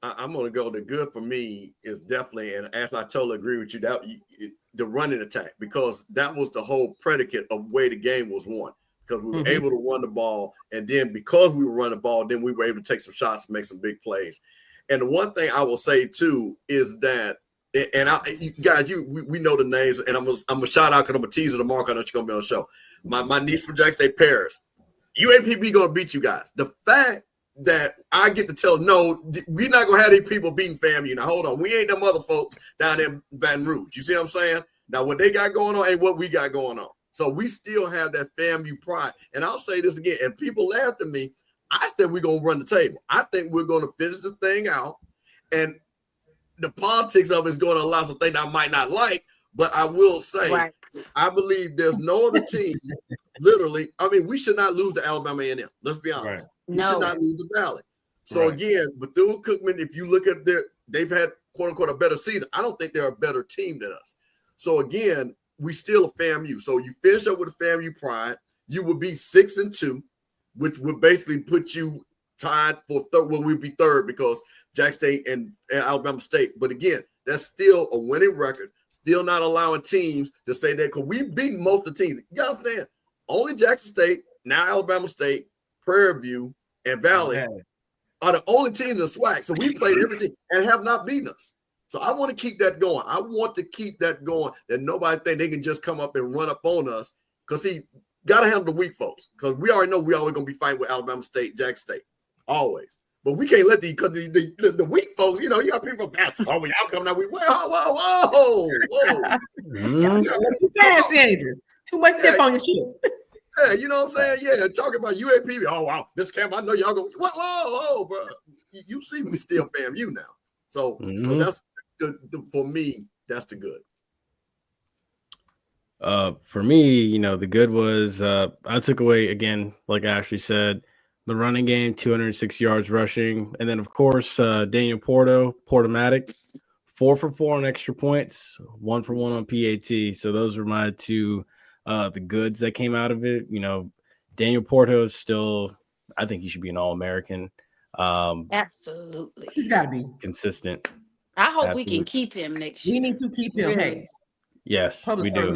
I'm going to go. The good for me is definitely, and as I totally agree with you, the running attack, because that was the whole predicate of where the game was won, because we were able to run the ball. And then because we were running the ball, then we were able to take some shots and make some big plays. And the one thing I will say too is that, and you guys, we know the names, and I'm gonna shout out because I'm a teaser tomorrow. I know you're gonna be on the show. My niece from Jackson State, Paris, UAPB gonna beat you guys. The fact that I get to tell, no, we're not gonna have these people beating FAMU. Now hold on, we ain't them other folks down in Baton Rouge. You see what I'm saying? Now what they got going on ain't what we got going on. So we still have that FAMU pride. And I'll say this again, and people laughed at me. I said we're gonna run the table. I think we're gonna finish this thing out, and the politics of it is going to allow some things I might not like. But I will say, I believe there's no other team. Literally, I mean, we should not lose to Alabama A&M. Let's be honest. Right. We should not lose the Valley. So again, Bethune-Cookman, if you look at they've had quote unquote a better season. I don't think they're a better team than us. So again, we still a FAMU. So you finish up with a FAMU pride, you would be 6-2, which would basically put you tied for third. Well, we'd be third because Jack State and Alabama State. But again, that's still a winning record. Still not allowing teams to say that, because we've beaten most of the teams. You understand? Only Jackson State, now Alabama State, Prairie View, and Valley are the only teams in the SWAC. So we played everything and have not beaten us. So I want to keep that going. I want to keep that going, that nobody think they can just come up and run up on us, because got to handle the weak folks, because we already know we always going to be fighting with Alabama State, Jackson State, always. But we can't let because the weak folks, you got people back. Oh, when y'all come now, whoa. Too much dip on your shit. Yeah, you know what I'm saying? Yeah, talking about UAPB. Oh, wow, this camp, I know y'all go, whoa, bro. You see we still FAMU now. So that's good. For me, that's the good. For me, the good was I took away, again, like Ashley said, the running game, 206 yards rushing. And then, of course, Daniel Portomatic, 4 for 4 on extra points, 1 for 1 on PAT. So those were my two, the goods that came out of it. Daniel Porto is still, I think he should be an All-American. Absolutely. He's got to be consistent. I hope we can keep him next year. We need to keep him. Really. Hey. Yes, we do.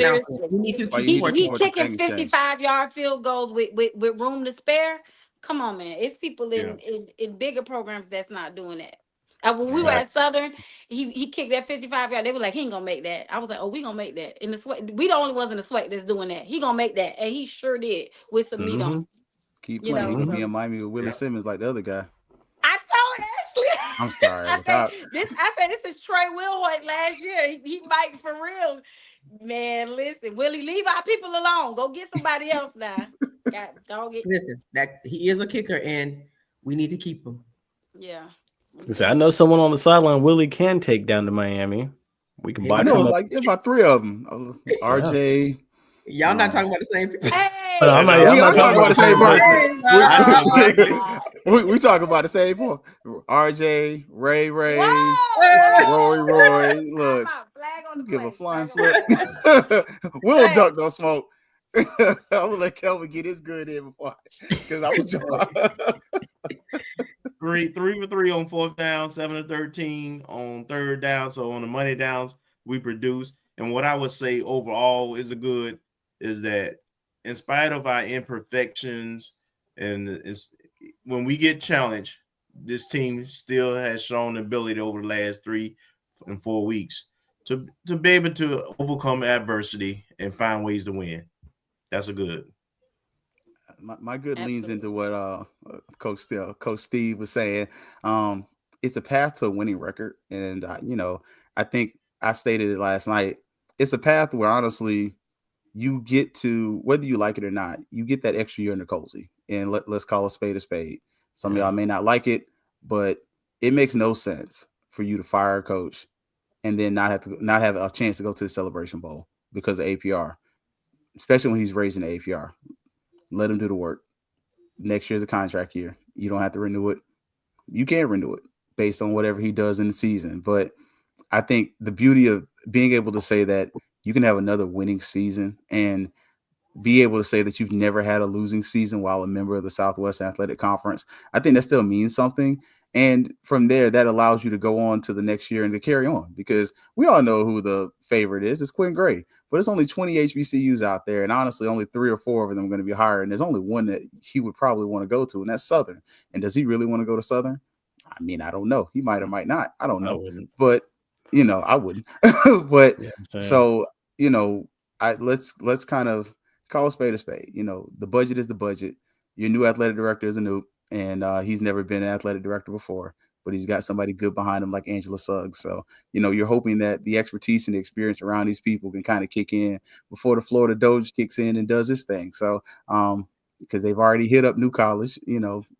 We need to keep he kicking 55-yard field goals with room to spare. Come on, man. It's people in bigger programs that's not doing that. When we were at Southern, he kicked that 55-yard. They were like, he ain't gonna make that. I was like, oh, we gonna make that. In the sweat, we the only ones in the sweat that's doing that. He gonna make that, and he sure did with some meat on. Keep playing. He gonna be in Miami with Willie Simmons like the other guy. I told Ashley. I'm sorry. I said this is Trey Wilhoit last year. He might for real. Man, listen, Willie, leave our people alone. Go get somebody else now. Listen, that he is a kicker, and we need to keep him. Yeah. I know someone on the sideline Willie can take down to Miami. We can buy some. Like it's about 3 of them. RJ. Y'all not talking about the same people. Hey, I'm not talking about the same person. We talk about the same one. RJ, Ray, Rory. Look, give a flying flip. We'll duck no smoke. I'm gonna let Kelvin get his good in before, because I was 3 for 3 on 4th down, 7 of 13 on 3rd down. So on the money downs, we produce. And what I would say overall is a good is that in spite of our imperfections, and when we get challenged, this team still has shown the ability over the last 3 and 4 weeks to be able to overcome adversity and find ways to win. That's a good. My good leans into what Coach Steve was saying. It's a path to a winning record, and I think I stated it last night. It's a path where honestly, you get to, whether you like it or not, you get that extra year in the cozy, and let's call a spade a spade. Some of y'all may not like it, but it makes no sense for you to fire a coach and then not have a chance to go to the Celebration Bowl because of APR, especially when he's raising the APR. Let him do the work. Next year's a contract year. You don't have to renew it. You can renew it based on whatever he does in the season. But I think the beauty of being able to say that you can have another winning season and be able to say that you've never had a losing season while a member of the Southwest Athletic Conference, I think that still means something. And from there, that allows you to go on to the next year and to carry on, because we all know who the favorite is. It's Quinn Gray, but it's only 20 HBCUs out there. And honestly, only 3 or 4 of them are going to be hired. And there's only one that he would probably want to go to, and that's Southern. And does he really want to go to Southern? I mean, I don't know. He might or might not. I don't know. But, I wouldn't. But so, let's kind of call a spade a spade. The budget is the budget. Your new athletic director is a noob, and he's never been an athletic director before, but he's got somebody good behind him like Angela Suggs. So, you're hoping that the expertise and the experience around these people can kind of kick in before the Florida Doge kicks in and does this thing. So, because they've already hit up New College,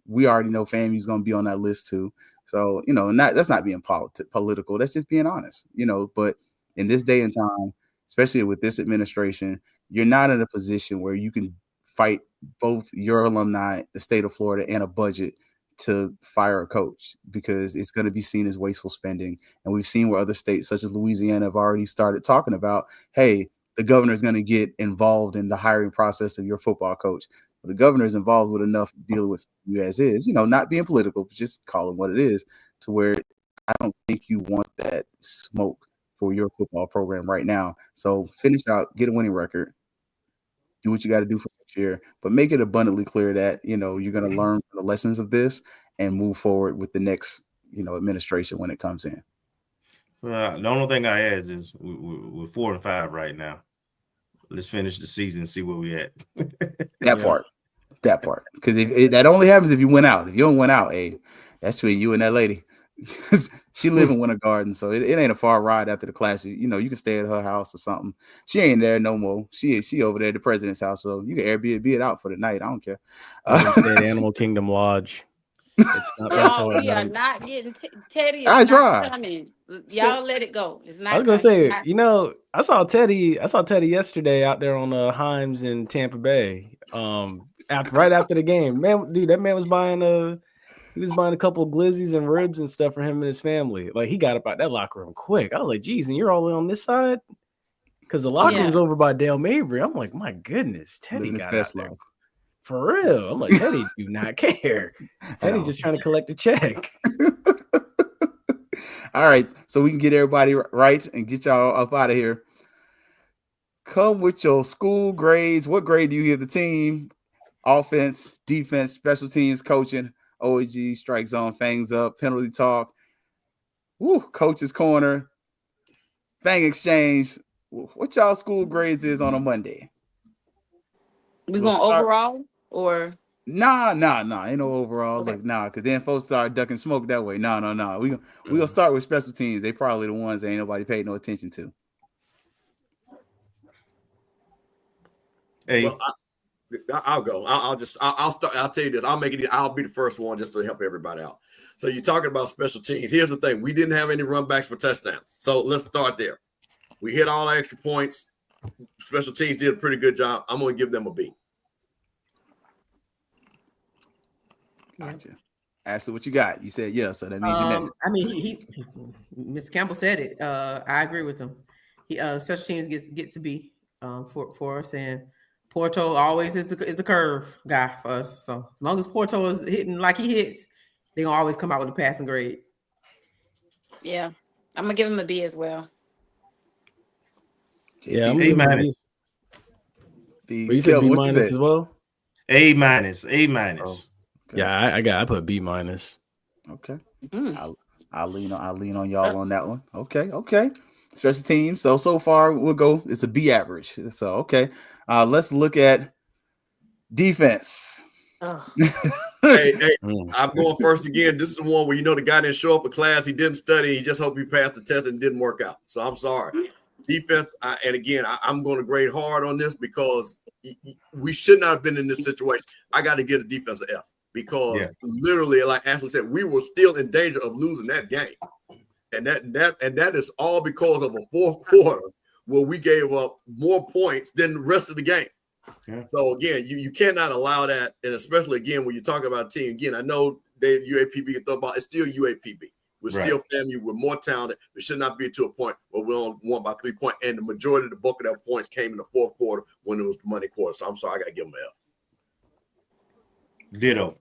we already know FAMU's going to be on that list too. So, that's not being political. That's just being honest, but in this day and time, especially with this administration, you're not in a position where you can fight both your alumni, the state of Florida, and a budget to fire a coach, because it's going to be seen as wasteful spending. And we've seen where other states such as Louisiana have already started talking about, hey, the governor is going to get involved in the hiring process of your football coach. But the governor is involved with enough dealing with you as is, not being political, but just calling what it is, to where I don't think you want that smoke for your football program right now. So finish out, get a winning record, do what you got to do for next year, but make it abundantly clear that, you're going to learn the lessons of this and move forward with the next, administration when it comes in. Well, the only thing I add is we're 4-5 right now. Let's finish the season and see where we at. That part. Because that only happens if you win out. If you don't win out, hey, that's between you and that lady. She live in Winter Garden, so it ain't a far ride after the class. You know, you can stay at her house or something. She ain't there no more. She over there at the president's house, so you can Airbnb it out for the night. I don't care. Stay at Animal Kingdom Lodge. It's not that far. We are not getting Teddy. Is I not try. coming. Y'all let it go. It's not. I was gonna say, you know, I saw Teddy yesterday out there on Himes in Tampa Bay. Right after the game, man, dude, that man was buying a couple of glizzies and ribs and stuff for him and his family. Like, he got up out that locker room quick. I was like, geez, and you're all on this side? Because the locker room's over by Dale Mabry. I'm like, my goodness, Teddy got out there. For real. I'm like, Teddy do not care. Teddy just trying to collect a check. All right, so we can get everybody right and get y'all up out of here. Come with your school grades. What grade do you give the team? Offense, defense, special teams, coaching, OAG, strike zone, fangs up, penalty talk, coach's corner, fang exchange. What y'all school grades is on a Monday? We going overall or? Nah, ain't no overall. Okay. Look, because then folks start ducking smoke that way. No. We gonna start with special teams. They probably the ones that ain't nobody paid no attention to. Hey, well, I'll go. I'll start. I'll tell you this. I'll be the first one just to help everybody out. So you're talking about special teams. Here's the thing: we didn't have any run backs for touchdowns. So let's start there. We hit all the extra points. Special teams did a pretty good job. I'm going to give them a B. Gotcha. Ashley, what you got? You said yeah, so that means you next. I mean, he Mr. Campbell said it. I agree with him. Special teams get to be for us, and Porto always is the curve guy for us. So as long as Porto is hitting like he hits, they're gonna always come out with a passing grade. Yeah, I'm gonna give him a B as well. Yeah, A minus. You said B minus as well. A minus. Oh. Okay. Yeah, I put B minus. Okay. I'll lean on y'all on that one. Okay. Special teams. So far we'll go. It's a B average. So okay. Let's look at defense. Hey, I'm going first again. This is the one where the guy didn't show up in class. He didn't study. He just hoped he passed the test and it didn't work out. So I'm sorry. Defense. And again, I'm going to grade hard on this because we should not have been in this situation. I got to get a defense F. Because literally, like Ashley said, we were still in danger of losing that game, and that is all because of a fourth quarter where we gave up more points than the rest of the game. Yeah. So again, you cannot allow that, and especially again when you talk about a team. Again, I know they UAPB can throw about it's still UAPB. We're still FAMU. We're more talented. We should not be to a point where we only won by 3 points, and the majority of the bulk of their points came in the fourth quarter when it was the money quarter. So I'm sorry, I got to give them an F. Ditto.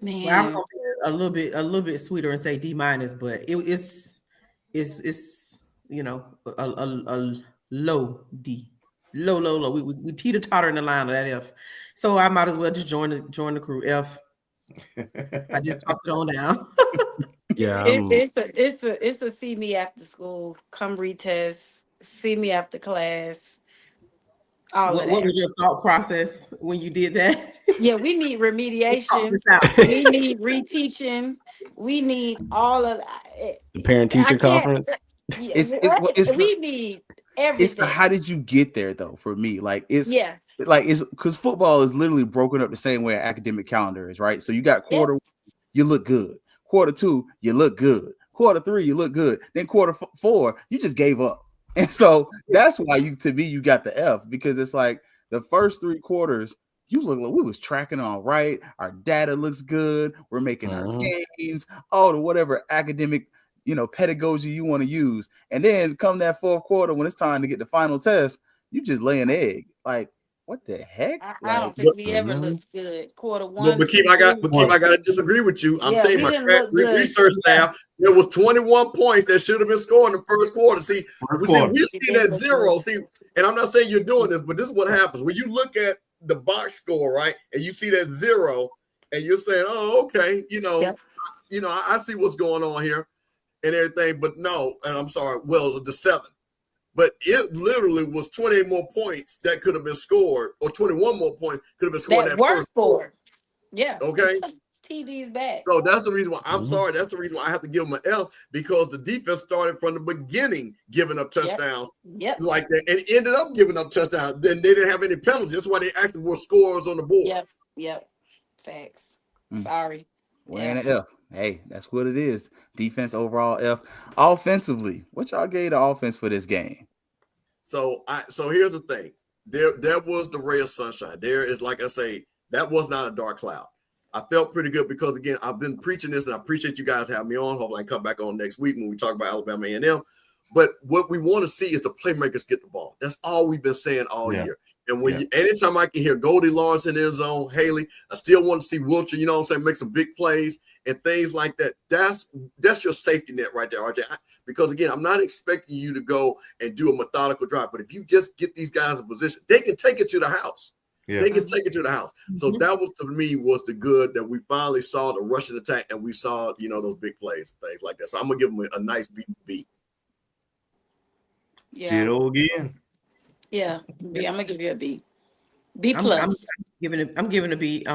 Man, well, I'm gonna be a little bit sweeter and say D minus, but it's a low D, low. We teeter totter in the line of that F, so I might as well just join the crew F. I just talked it on down. Yeah, it's a see me after school, come retest, see me after class. What was your thought process when you did that? Yeah, we need remediation. We need reteaching. We need all of that. The parent-teacher conference. We need everything. How did you get there though? For me, it's because football is literally broken up the same way an academic calendar is, right? So you got quarter one, you look good. Quarter two, you look good. Quarter three, you look good. Then quarter four, you just gave up. And so that's why you got the F, because it's like the first 3 quarters, you look like we was tracking all right. Our data looks good. We're making our gains, all the whatever academic, pedagogy you want to use. And then come that fourth quarter when it's time to get the final test, you just lay an egg. Like, what the heck? I don't think we ever looked good. Quarter one. But Keith, I got to disagree with you. I'm saying my research staff, there was 21 points that should have been scored in the first quarter. See, we're seeing that 0. See, and I'm not saying you're doing this, but this is what happens when you look at the box score, right? And you see that 0, and you're saying, "Oh, okay, I see what's going on here and everything." But no, and I'm sorry. Well, the 7. But it literally was 28 more points that could have been scored, or 21 more points could have been scored. That were scored. Yeah. Okay. TDs back. So that's the reason why I'm sorry. That's the reason why I have to give them an F, because the defense started from the beginning giving up touchdowns like that and ended up giving up touchdowns. Then they didn't have any penalties. That's why they actually were scores on the board. Yep. Facts. Sorry. We're in an F. Hey, that's what it is. Defense overall F. Offensively, what y'all gave the offense for this game? So here's the thing. There was the ray of sunshine. There is, like I say, that was not a dark cloud. I felt pretty good because, again, I've been preaching this, and I appreciate you guys having me on. Hopefully I can come back on next week when we talk about Alabama A&M. But what we want to see is the playmakers get the ball. That's all we've been saying all year. And when anytime I can hear Goldie Lawrence in the end zone, Haley, I still want to see Wilcher, you know what I'm saying, make some big plays and things like that. That's your safety net right there, RJ. Because, again, I'm not expecting you to go and do a methodical drive. But if you just get these guys in position, they can take it to the house. Yeah. They can take it to the house. So that was, to me, was the good that we finally saw the rushing attack and we saw, those big plays, things like that. So I'm going to give them a nice B. Yeah. Ditto again. Yeah. B. I'm going to give you a B. B plus. I'm giving a B.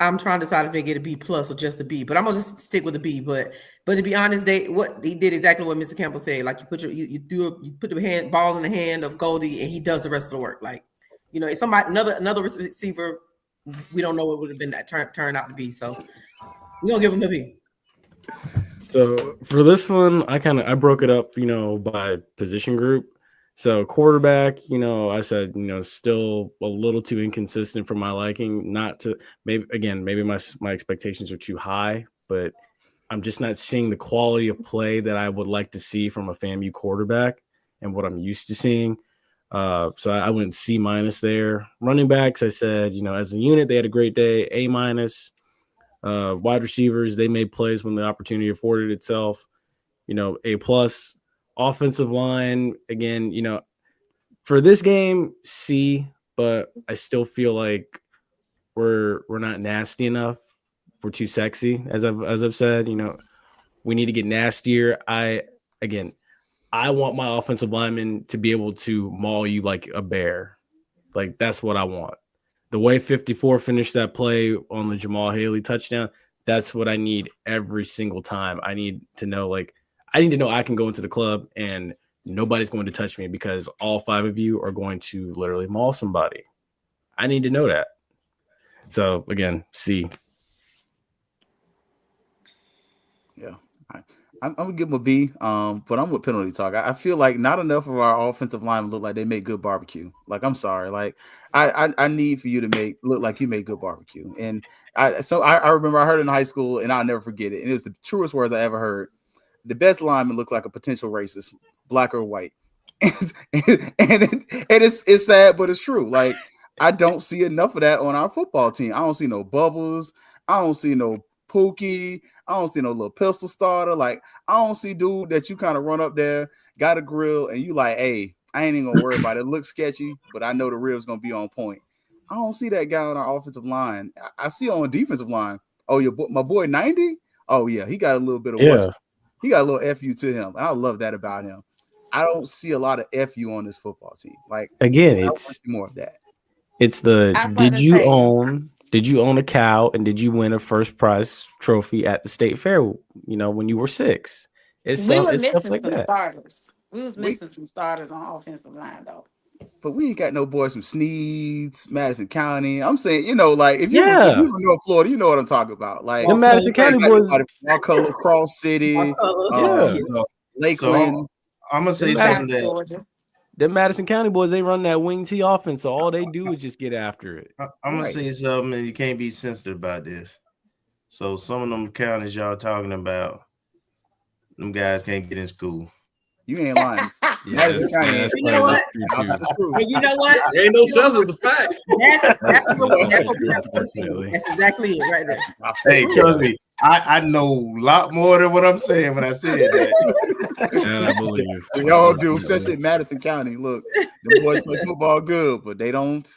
I'm trying to decide if they get a B plus or just a B, but I'm gonna just stick with a B. But to be honest, what he did exactly what Mr. Campbell said. Like you put the ball in the hand of Goldie, and he does the rest of the work. Like another receiver, we don't know what would have been that turned out to be. So we're gonna give him a B. So for this one, I broke it up, by position group. So quarterback, I said, still a little too inconsistent for my liking. Maybe my expectations are too high, but I'm just not seeing the quality of play that I would like to see from a FAMU quarterback and what I'm used to seeing. So I went C- there. Running backs, I said, as a unit, they had a great day, A-. Wide receivers, they made plays when the opportunity afforded itself, A+. Offensive line, again, for this game, C, but I still feel like we're not nasty enough. We're too sexy, as I've said. We need to get nastier. I want my offensive linemen to be able to maul you like a bear. Like, that's what I want. The way 54 finished that play on the Jamal Haley touchdown, that's what I need every single time. I need to know I can go into the club and nobody's going to touch me because all 5 of you are going to literally maul somebody. I need to know that. So, again, C. Yeah. I'm going to give them a B, but I'm with penalty talk. I feel like not enough of our offensive linemen look like they make good barbecue. Like, I'm sorry. Like, I need for you to look like you make good barbecue. And I remember I heard it in high school, and I'll never forget it. And it was the truest words I ever heard. The best lineman looks like a potential racist, black or white. It's sad, but it's true. Like, I don't see enough of that on our football team. I don't see no Bubbles. I don't see no Pookie. I don't see no little pistol starter. Like, I don't see dude that you kind of run up there, got a grill, and you like, hey, I ain't even gonna worry about it. It looks sketchy, but I know the rib's gonna be on point. I don't see that guy on our offensive line. I see on defensive line. Oh, my boy 90? Oh, yeah, he got a little bit of whisper. He got a little FU to him. I love that about him. I don't see a lot of FU on this football team. Like, again, I want to see more of that. It's did you own a cow and did you win a first prize trophy at the state fair, when you were 6? We were missing some starters. We was missing some starters on offensive line, though. But we ain't got no boys from Sneeds, Madison County. I'm saying, if you're from North Florida, you know what I'm talking about. Like, the Madison County boys, Marcollo, Cross City, Lakeland. So I'm gonna say something that the Madison County boys, they run that wing T offense, so all they do is just get after it. I'm gonna say something, and you can't be sensitive about this. So some of them counties y'all talking about, them guys can't get in school. You ain't lying. You know what? You know what? There ain't no sense of the fact. That's what we have to see. That's exactly it right there. Hey, trust me, I know a lot more than what I'm saying when I said that. Yeah, I believe you. We all do, especially in Madison County. Look, the boys play football good, but they don't.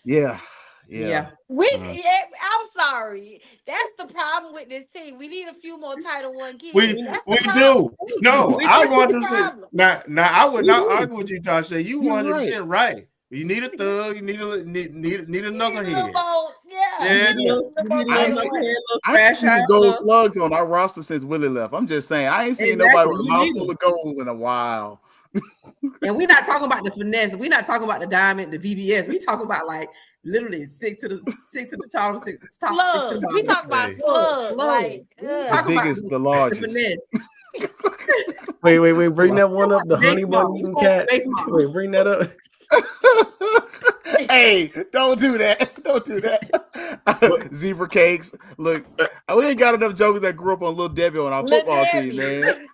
Yeah. I'm sorry. That's the problem with this team. We need a few more Title I kids. We do. No, I want to say now. I would not argue with you, Tasha. You 100% right. You need a thug. You need a knucklehead. I ain't seen gold slugs on our roster since Willie left. I'm just saying, I ain't seen nobody with a mouthful of gold in a while. And we're not talking about the finesse. We're not talking about the diamond, the VVS. We talking about like literally six to the top, six to the we talk about slugs. Like the biggest, the largest. The finesse. Wait, bring that one up. The honey bun eating cat. Wait, bring that up. Hey, don't do that. Don't do that. Zebra cakes. Look, we ain't got enough jokers that grew up on Little Debbie on our football team, man.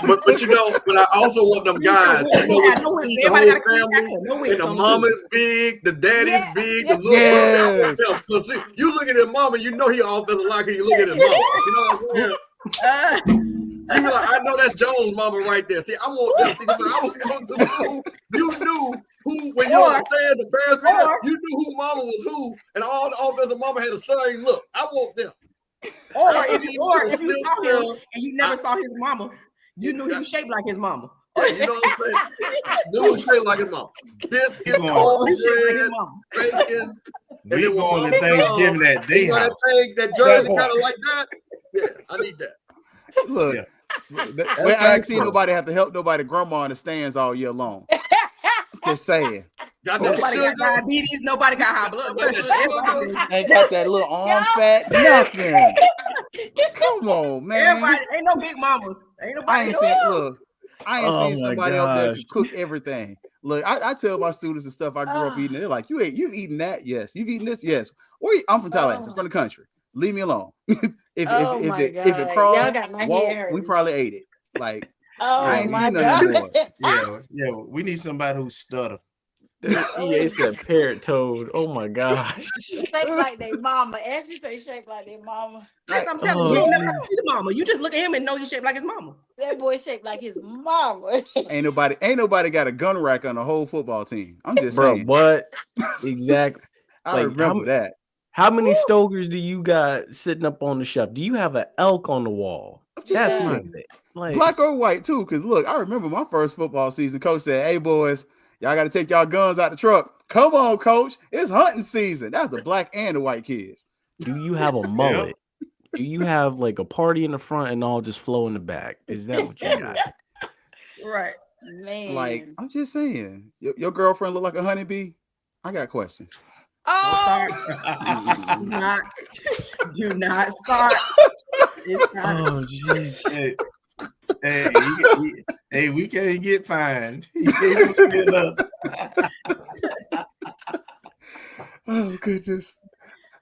But you know, but I also want them guys. Everybody got a family, and the mama is big, the daddy's big, the little brother. See, you look at his mama, you know he offensive line. You look at his mama. You know what I'm saying? You be like, I know that's Jones' mama right there. See, I want them. See, I was going to school. You knew who, when you understand the parents, you knew who mama was who, and all the offensive mama had a same look. I want them. Or if you saw him and you never saw his mama, you knew he was shaped like his mama. You know what I'm saying? Knew he shaped like his mama. Biscuits, cornbread, bacon. We going to Thanksgiving that day. That jersey kind of like that. Yeah, I need that. Look, I ain't seen nobody have to help nobody grandma in the stands all year long. Just saying. Nobody got diabetes. Nobody got high blood pressure. Ain't got that little arm fat. Nothing. Come on, man. Everybody ain't no big mamas. Ain't nobody. I ain't seen somebody out there cook everything. Look, I tell my students and stuff I grew up eating. They're like, you've eaten that? Yes. You've eaten this? Yes. I'm from Tallahassee, from the country. Leave me alone. if it crawled, we probably ate it. Like, I ain't seen nothing more. Yeah. We need somebody who stutter. EA said parrot toad. Oh my gosh. Shaped like their mama. As you say, shaped like their mama. That's what I'm telling you. You never see the mama. You just look at him and know he's shaped like his mama. That boy shaped like his mama. Ain't nobody got a gun rack on the whole football team. I'm just saying. What? Exactly. I remember that. How many Stokers do you got sitting up on the shelf? Do you have an elk on the wall? That's my thing. Like, black or white too, because look, I remember my first football season. Coach said, "Hey boys, y'all got to take y'all guns out the truck. Come on, coach, it's hunting season." That's the black and the white kids. Do you have a mullet? Do you have like a party in the front and all just flow in the back? Is that what you got? Right, man. Like, I'm just saying, your girlfriend look like a honeybee. I got questions. Oh, do not start. Oh, jeez. Hey, we can't get fined. He can't get us. Oh goodness.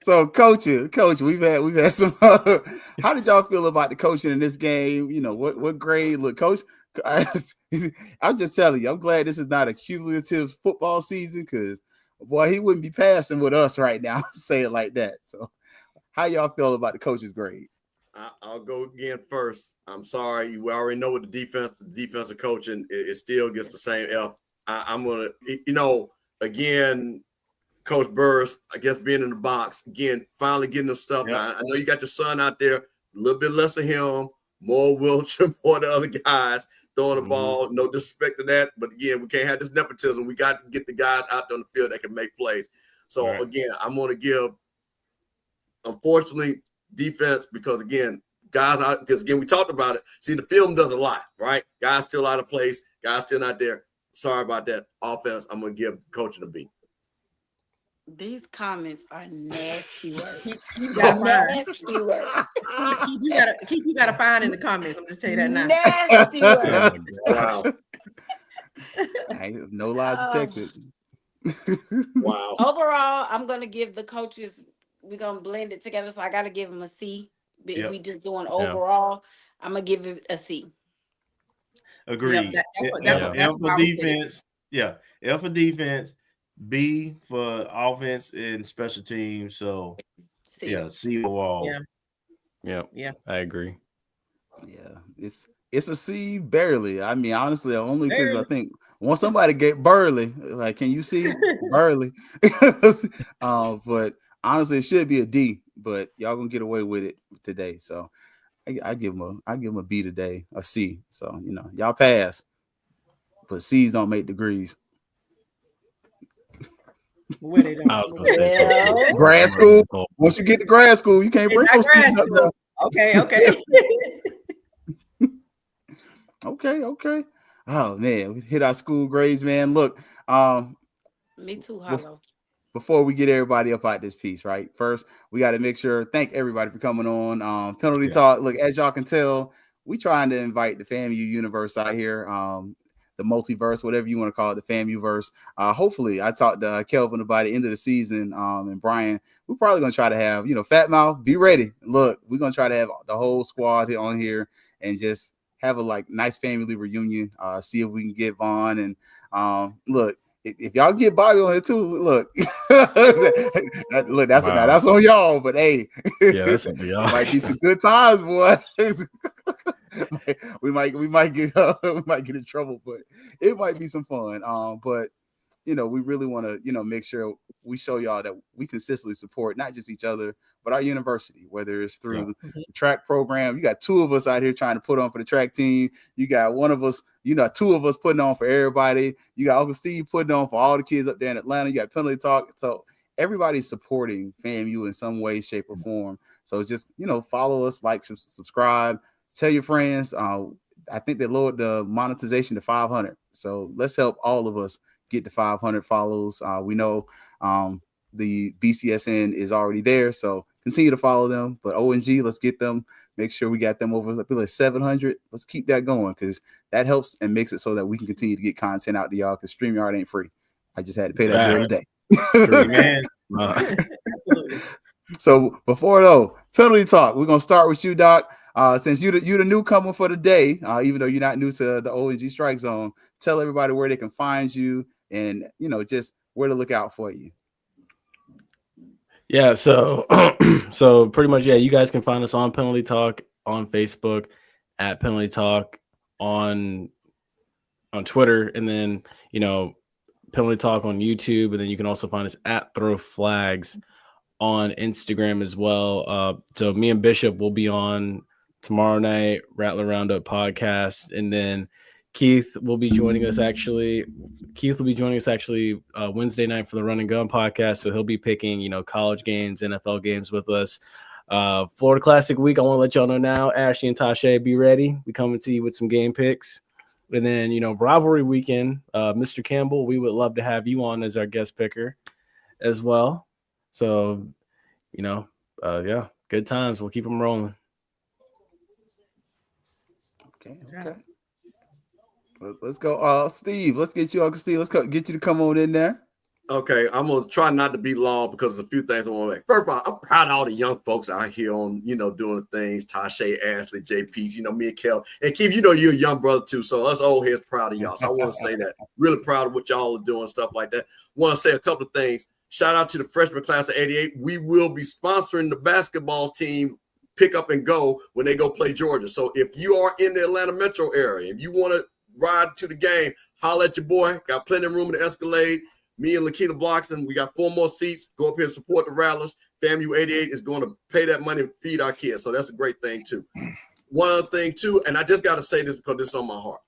So, coach, we've had some. How did y'all feel about the coaching in this game? You know, what grade? Look, coach, I'm just telling you, I'm glad this is not a cumulative football season, because boy, he wouldn't be passing with us right now. Say it like that. So, how y'all feel about the coach's grade? I'll go again first. I'm sorry. We already know what the defensive coaching, it still gets the same F. I'm going to, again, Coach Burris, I guess being in the box, again, finally getting the stuff. Yep. Now, I know you got your son out there, a little bit less of him, more Wiltshire, more the other guys throwing the ball. No disrespect to that. But again, we can't have this nepotism. We got to get the guys out there on the field that can make plays. So, again, I'm going to give, unfortunately, defense, because again, guys out, because again, we talked about it. See, the film does a lot, right? Guys still out of place, guys still not there. Sorry about that. Offense, I'm gonna give coaching a B. These comments are nasty words. You gotta find in the comments. I'm just telling you that now. Nasty words. Wow. No lies detected. Wow. Overall, I'm gonna give the coaches, we're gonna blend it together. So I gotta give them a C. If we just doing overall, I'm gonna give it a C. Agreed. F for defense. Yeah. F for defense. B for offense and special teams. So C overall. Yeah. I agree. Yeah, it's a C barely. I mean, honestly, only because I think once somebody get Burley, like, can you see Burley? But honestly, it should be a D. But y'all gonna get away with it today. So I give them a B today, a C. So y'all pass, but C's don't make degrees. Where they don't. I was gonna say grad school. Once you get to grad school, you can't bring no students up there. Okay. Okay. Oh man, we hit our school grades, man. Look, me too, Hollow. Before we get everybody up out this piece, right? First, we got to make sure. Thank everybody for coming on. Penalty Talk. Look, as y'all can tell, we trying to invite the FAMU universe out here. The multiverse, whatever you want to call it, the FAMU-verse. Hopefully, I talked to Kelvin about the end of the season, and Brian. We're probably gonna try to have, Fat Mouth, be ready. Look, we're gonna try to have the whole squad on here and just have a nice family reunion. See if we can get Vaughn and look. If y'all get Bobby on here too, look, look, that's on y'all. But hey, that's on y'all. Might be some good times, boy. we might get in trouble, but it might be some fun. But we really want to make sure we show y'all that we consistently support not just each other but our university, whether it's through the track program. You got two of us out here trying to put on for the track team. You got one of us, two of us putting on for everybody. You got Uncle Steve putting on for all the kids up there in Atlanta. You got Penalty Talk. So everybody's supporting FAMU in some way, shape, or form. So just follow us, like, subscribe, tell your friends. I think they lowered the monetization to 500. So let's help all of us get to 500 follows. We know the BCSN is already there, so continue to follow them. But ONG, let's get them. Make sure we got them over like 700. Let's keep that going because that helps and makes it so that we can continue to get content out to y'all. Because StreamYard ain't free. I just had to pay that bill today. Man. Absolutely. So before Penalty Talk, we're gonna start with you, Doc. Since you're the newcomer for the day, even though you're not new to the ONG Strike Zone, tell everybody where they can find you and just where to look out for you. Yeah, so so pretty much, you guys can find us on Penalty Talk on Facebook, at Penalty Talk on Twitter, and then Penalty Talk on YouTube, and then you can also find us at Throw Flags on Instagram as well. So me and Bishop will be on tomorrow night, Rattler Roundup podcast, and then Keith will be joining us actually Wednesday night for the Run and Gun podcast. So he'll be picking, college games, NFL games with us. Florida Classic week, I want to let y'all know now, Ashley and Tasha, be ready. We coming to you with some game picks. And then, rivalry weekend, Mr. Campbell, we would love to have you on as our guest picker as well. So, good times. We'll keep them rolling. Okay. Let's go. Steve, let's get you, Uncle Steve. Let's get you to come on in there. Okay, I'm gonna try not to be long because there's a few things I want to make. First of all, I'm proud of all the young folks out here on, doing things. Tasha, Ashley, JP, me and Kel. And Keith, you're a young brother too. So us old heads proud of y'all. So I want to say that. Really proud of what y'all are doing, stuff like that. Want to say a couple of things. Shout out to the freshman class of 88. We will be sponsoring the basketball team pick up and go when they go play Georgia. So if you are in the Atlanta metro area, if you want to ride to the game, holler at your boy. Got plenty of room in the Escalade. Me and Lakita Bloxon, we got 4 more seats. Go up here and support the Rattlers. FAMU 88 is going to pay that money and feed our kids. So that's a great thing too. One other thing too, and I just got to say this because this is on my heart.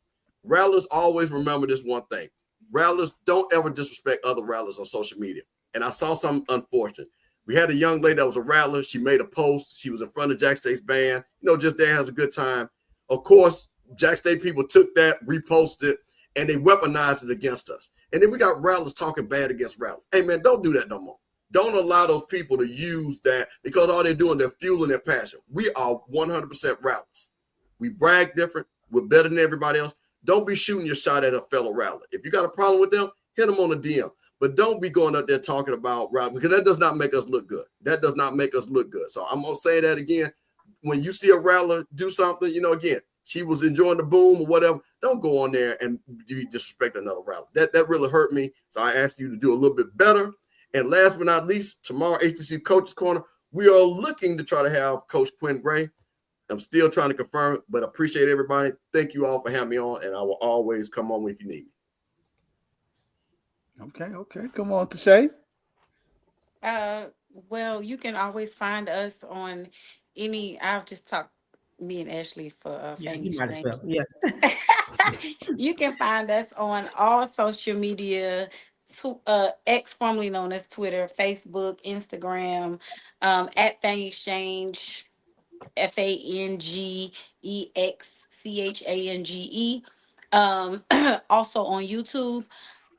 Rattlers always remember this one thing. Rattlers don't ever disrespect other Rattlers on social media. And I saw something unfortunate. We had a young lady that was a Rattler. She made a post. She was in front of Jack State's band. Just there has a good time. Of course, Jack State people took that, reposted it, and they weaponized it against us. And then we got Rattlers talking bad against Rattlers. Hey, man, don't do that no more. Don't allow those people to use that because all they're doing, they're fueling their passion. We are 100% Rattlers. We brag different. We're better than everybody else. Don't be shooting your shot at a fellow Rattler. If you got a problem with them, hit them on the DM. But don't be going up there talking about Rattler because that does not make us look good. That does not make us look good. So I'm going to say that again. When you see a Rattler do something, again, she was enjoying the boom or whatever, don't go on there and disrespect another Rattler. That really hurt me. So I asked you to do a little bit better. And last but not least, tomorrow, HBC Coach's Corner, we are looking to try to have Coach Quinn Gray. I'm still trying to confirm it, but I appreciate everybody. Thank you all for having me on, and I will always come on if you need me. Okay. Come on, Tashay. Well, you can always find us on I'll just talk me and Ashley for you might as well. Yeah. You can find us on all social media X, formerly known as Twitter, Facebook, Instagram, at Fang Exchange, FANGEXCHANGE. Also on YouTube.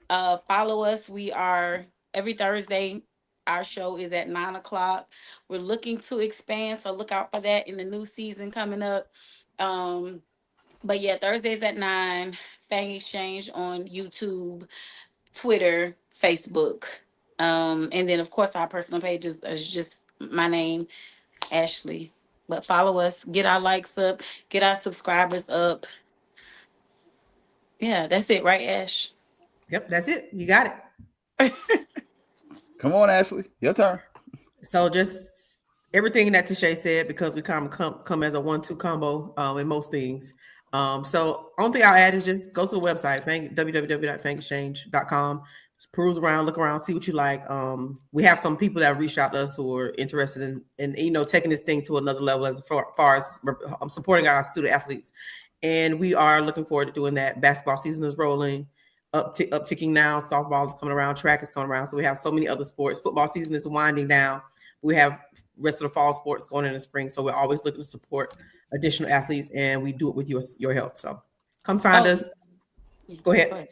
Follow us. We are every Thursday. Our show is at 9 o'clock. We're looking to expand, so look out for that in the new season coming up. But yeah, Thursdays at 9. Fang Exchange on YouTube, Twitter, Facebook. And then of course our personal pages is just my name, Ashley. But follow us, get our likes up, get our subscribers up. Yeah, that's it, right, Ash? Yep, that's it. You got it. Come on, Ashley, your turn. So just everything that Tashay said, because we come as a 1-2 combo in most things. So only thing I'll add is just go to the website, www.fangexchange.com. Peruse around, look around, see what you like. We have some people that reached out to us who are interested in taking this thing to another level as far as supporting our student athletes. And we are looking forward to doing that. Basketball season is rolling. Upticking now. Softball is coming around. Track is coming around. So we have so many other sports. Football season is winding down. We have rest of the fall sports going in the spring. So we're always looking to support additional athletes, and we do it with your help. So come find us. Go ahead.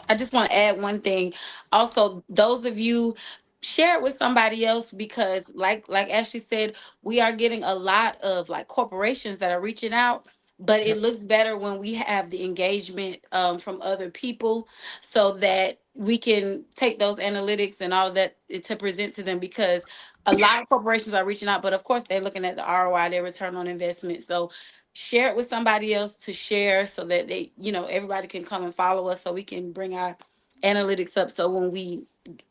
I just want to add one thing. Also, those of you, share it with somebody else, because like Ashley said, we are getting a lot of like corporations that are reaching out. But it looks better when we have the engagement from other people, so that we can take those analytics and all of that to present to them, because a lot of corporations are reaching out, but of course they're looking at the ROI, their return on investment. So share it with somebody else to share, so that they, everybody can come and follow us, so we can bring our analytics up. So when we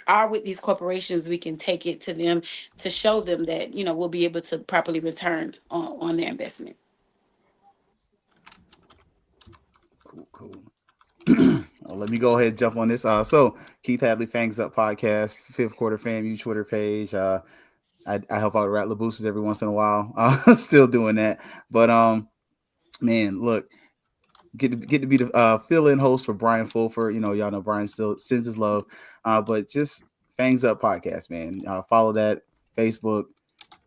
are with these corporations, we can take it to them to show them that, we'll be able to properly return on their investment. Cool. Let me go ahead and jump on this. So Keith Hadley, Fangs Up podcast, 5th Quarter FAMU Twitter page. I help out Rattler boosters every once in a while. Still doing that, but man, look, get to be the fill-in host for Brian Fulford. Y'all know Brian still sends his love, but just Fangs Up podcast, man. Follow that, Facebook,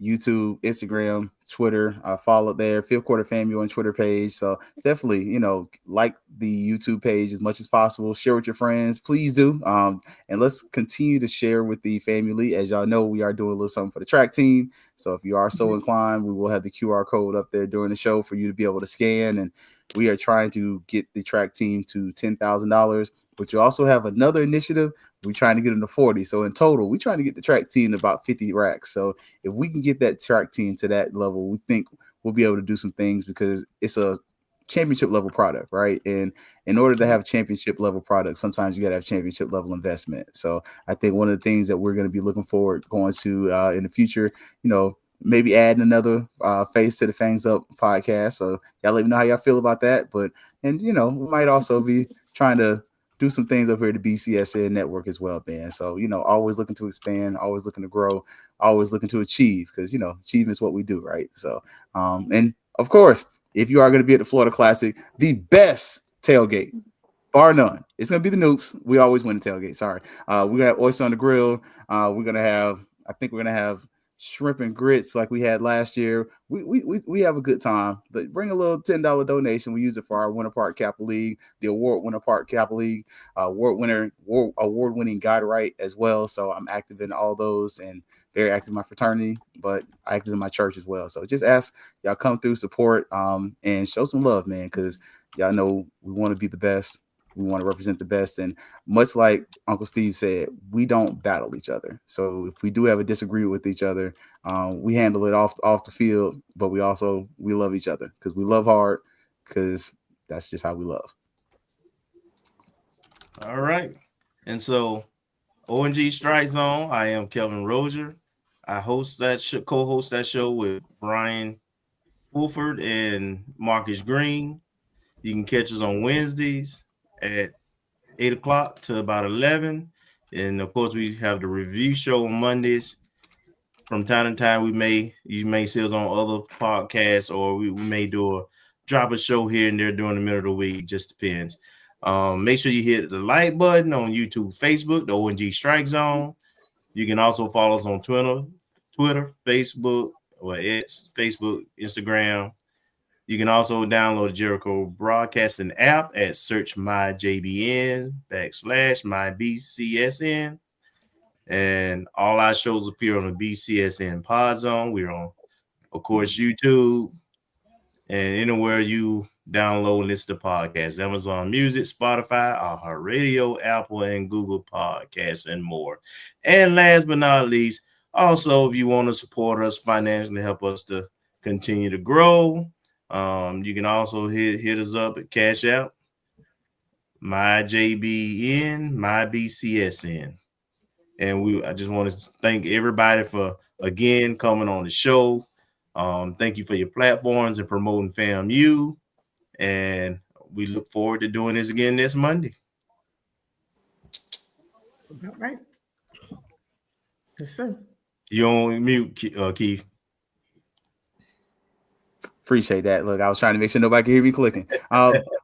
YouTube, Instagram, Twitter. Follow there, 5th Quarter FAMU on Twitter page. So definitely, like the YouTube page as much as possible. Share with your friends, please do. And let's continue to share with the family. As y'all know, we are doing a little something for the track team. So if you are so inclined, we will have the QR code up there during the show for you to be able to scan. And we are trying to get the track team to $10,000. But you also have another initiative. We're trying to get them to 40. So in total, we're trying to get the track team to about 50 racks. So if we can get that track team to that level, we think we'll be able to do some things, because it's a championship level product, right? And in order to have championship level product, sometimes you got to have championship level investment. So I think one of the things that we're going to be looking forward going to in the future, maybe adding another face to the Fangs Up podcast. So y'all let me know how y'all feel about that. And we might also be trying to do some things over here at the BCSN network as well, man. So, always looking to expand, always looking to grow, always looking to achieve, because, achievement is what we do, right? So, and of course, if you are going to be at the Florida Classic, the best tailgate, bar none, it's going to be the Noops. We always win the tailgate. Sorry. We're going to have oyster on the grill. I think we're going to have shrimp and grits like we had last year. We have a good time, but bring a little $10 donation. We use it for our Winter Park Kappa League, the award Winter Park Kappa League, award-winning guide right as well. So I'm active in all those, and very active in my fraternity, but active in my church as well. So just ask y'all come through, support, and show some love, man, because y'all know we want to be the best. We want to represent the best. And much like Uncle Steve said, we don't battle each other. So if we do have a disagreement with each other, we handle it off the field, but we love each other, because we love hard, because that's just how we love. All right. And so ONG Strike Zone, I am Kelvin Rozier. I co-host that show with Brian Fulford and Marcus Green. You can catch us on Wednesdays at 8 o'clock to about 11. And of course, we have the review show on Mondays. From time to time, you may see us on other podcasts, or we may drop a show here and there during the middle of the week. Just depends. Make sure you hit the like button on YouTube, Facebook, the ONG Strike Zone. You can also follow us on Twitter, Facebook, or X, Facebook, Instagram. You can also download the Jericho Broadcasting app at search myjbn/mybcsn. And all our shows appear on the BCSN Pod Zone. We're on, of course, YouTube and anywhere you download and listen to podcasts, Amazon Music, Spotify, iHeartRadio, Apple, and Google Podcasts, and more. And last but not least, also, if you want to support us financially, help us to continue to grow, you can also hit us up at Cash App, MyJBN, MyBCSN. And I just want to thank everybody for, again, coming on the show. Thank you for your platforms and promoting FAMU. And we look forward to doing this again next Monday. That's about right. Yes, sir. You on mute, Keith. Appreciate that. Look, I was trying to make sure nobody can hear me clicking.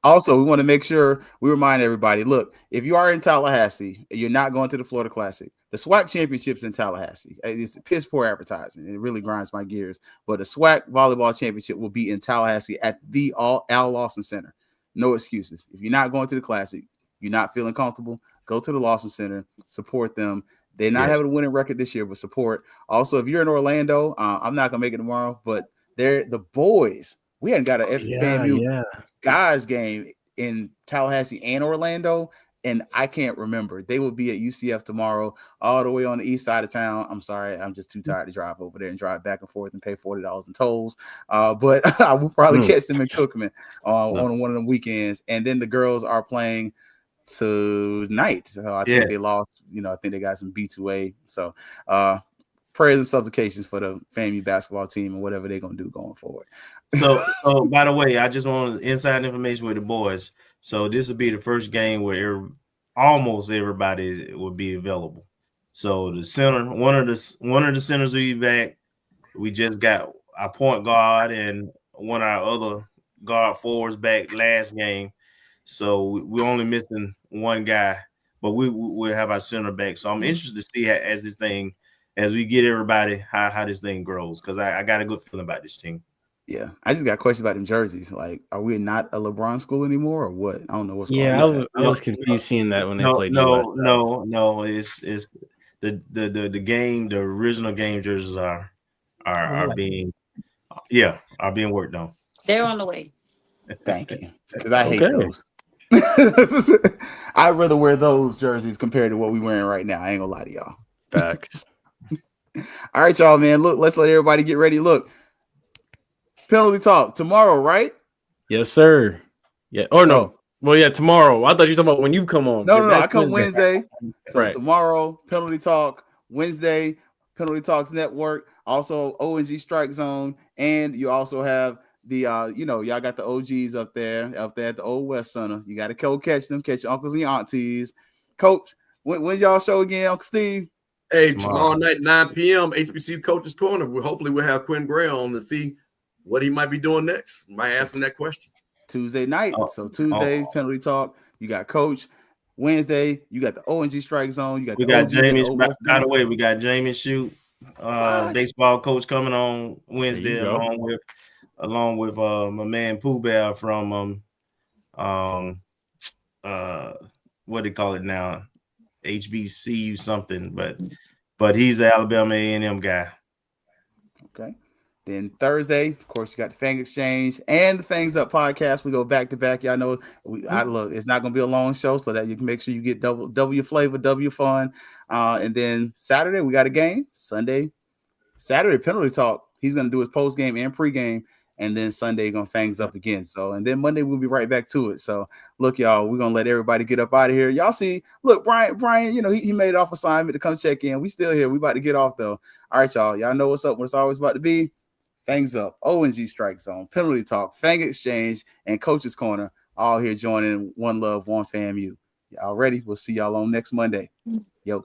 Also, we want to make sure we remind everybody, look, if you are in Tallahassee, you're not going to the Florida Classic. The SWAC Championship's in Tallahassee. It's piss poor advertising. It really grinds my gears. But the SWAC Volleyball Championship will be in Tallahassee at the Al Lawson Center. No excuses. If you're not going to the Classic, you're not feeling comfortable, go to the Lawson Center, support them. They're not having a winning record this year, but support. Also, if you're in Orlando, I'm not going to make it tomorrow, but they're the boys. We hadn't got a FAMU guys game in Tallahassee and Orlando, and I can't remember. They will be at UCF tomorrow, all the way on the east side of town. I'm sorry, I'm just too tired to drive over there and drive back and forth and pay $40 in tolls. But I will probably catch them in Cookman on one of them weekends. And then the girls are playing tonight. So I think they lost. I think they got some B2A. So prayers and supplications for the FAMU basketball team and whatever they're going to do going forward. So by the way, I just want inside information with the boys. So this will be the first game where almost everybody will be available. So the center, one of the centers will be back. We just got our point guard and one of our other guard forwards back last game. So we're only missing one guy, but we'll have our center back. So I'm interested to see as we get everybody, how this thing grows, because I got a good feeling about this team. Yeah, I just got questions about them jerseys. Like, are we not a LeBron school anymore, or what? I don't know what's going on. I was confused seeing that when they played. No, it's the game. The original game jerseys are being worked on. They're on the way. Thank you, because I hate those. I'd rather wear those jerseys compared to what we're wearing right now. I ain't gonna lie to y'all. Facts. All right, y'all, man. Look, let's let everybody get ready. Look, penalty talk tomorrow, right? Yes, sir. Yeah. Or no. Well, yeah, tomorrow. I thought you were talking about when you come on. No, I come Wednesday. So tomorrow, penalty talk. Wednesday, Penalty Talks Network. Also, ONG Strike Zone, and you also have the y'all got the OGs up there at the Old West Center. You got to go catch them, catch your uncles and your aunties. Coach, when's y'all show again, Uncle Steve? Hey, tomorrow night, 9 p.m., HBC Coach's Corner. Hopefully we'll have Quinn Gray on to see what he might be doing next. Might ask him that question. Tuesday night. So Tuesday, Penalty Talk. You got Coach. Wednesday, you got the ONG Strike Zone. We got Jamie. By the way, we got Jamie Shoot, baseball coach, coming on Wednesday, along with my man Pooh Bear from what they call it now, HBCU something, but he's the Alabama A&M guy. Okay. Then Thursday, of course, you got the Fang Exchange and the Fangs Up podcast. We go back to back. Y'all know look, it's not gonna be a long show, so that you can make sure you get W flavor, W fun. And then Saturday, we got a game. Saturday, Penalty Talk. He's gonna do his post game and pregame. And then Sunday, gonna Fangs Up again. So, and then Monday we'll be right back to it. So, look, y'all, we're gonna let everybody get up out of here. Y'all see, look, Brian, he made it off assignment to come check in. We still here. We about to get off though. All right, y'all. Y'all know what's up. What's always about to be. Fangs Up, ONG Strike Zone, Penalty Talk, Fang Exchange, and Coach's Corner. All here joining One Love, One FAMU. Y'all ready? We'll see y'all on next Monday. Yo.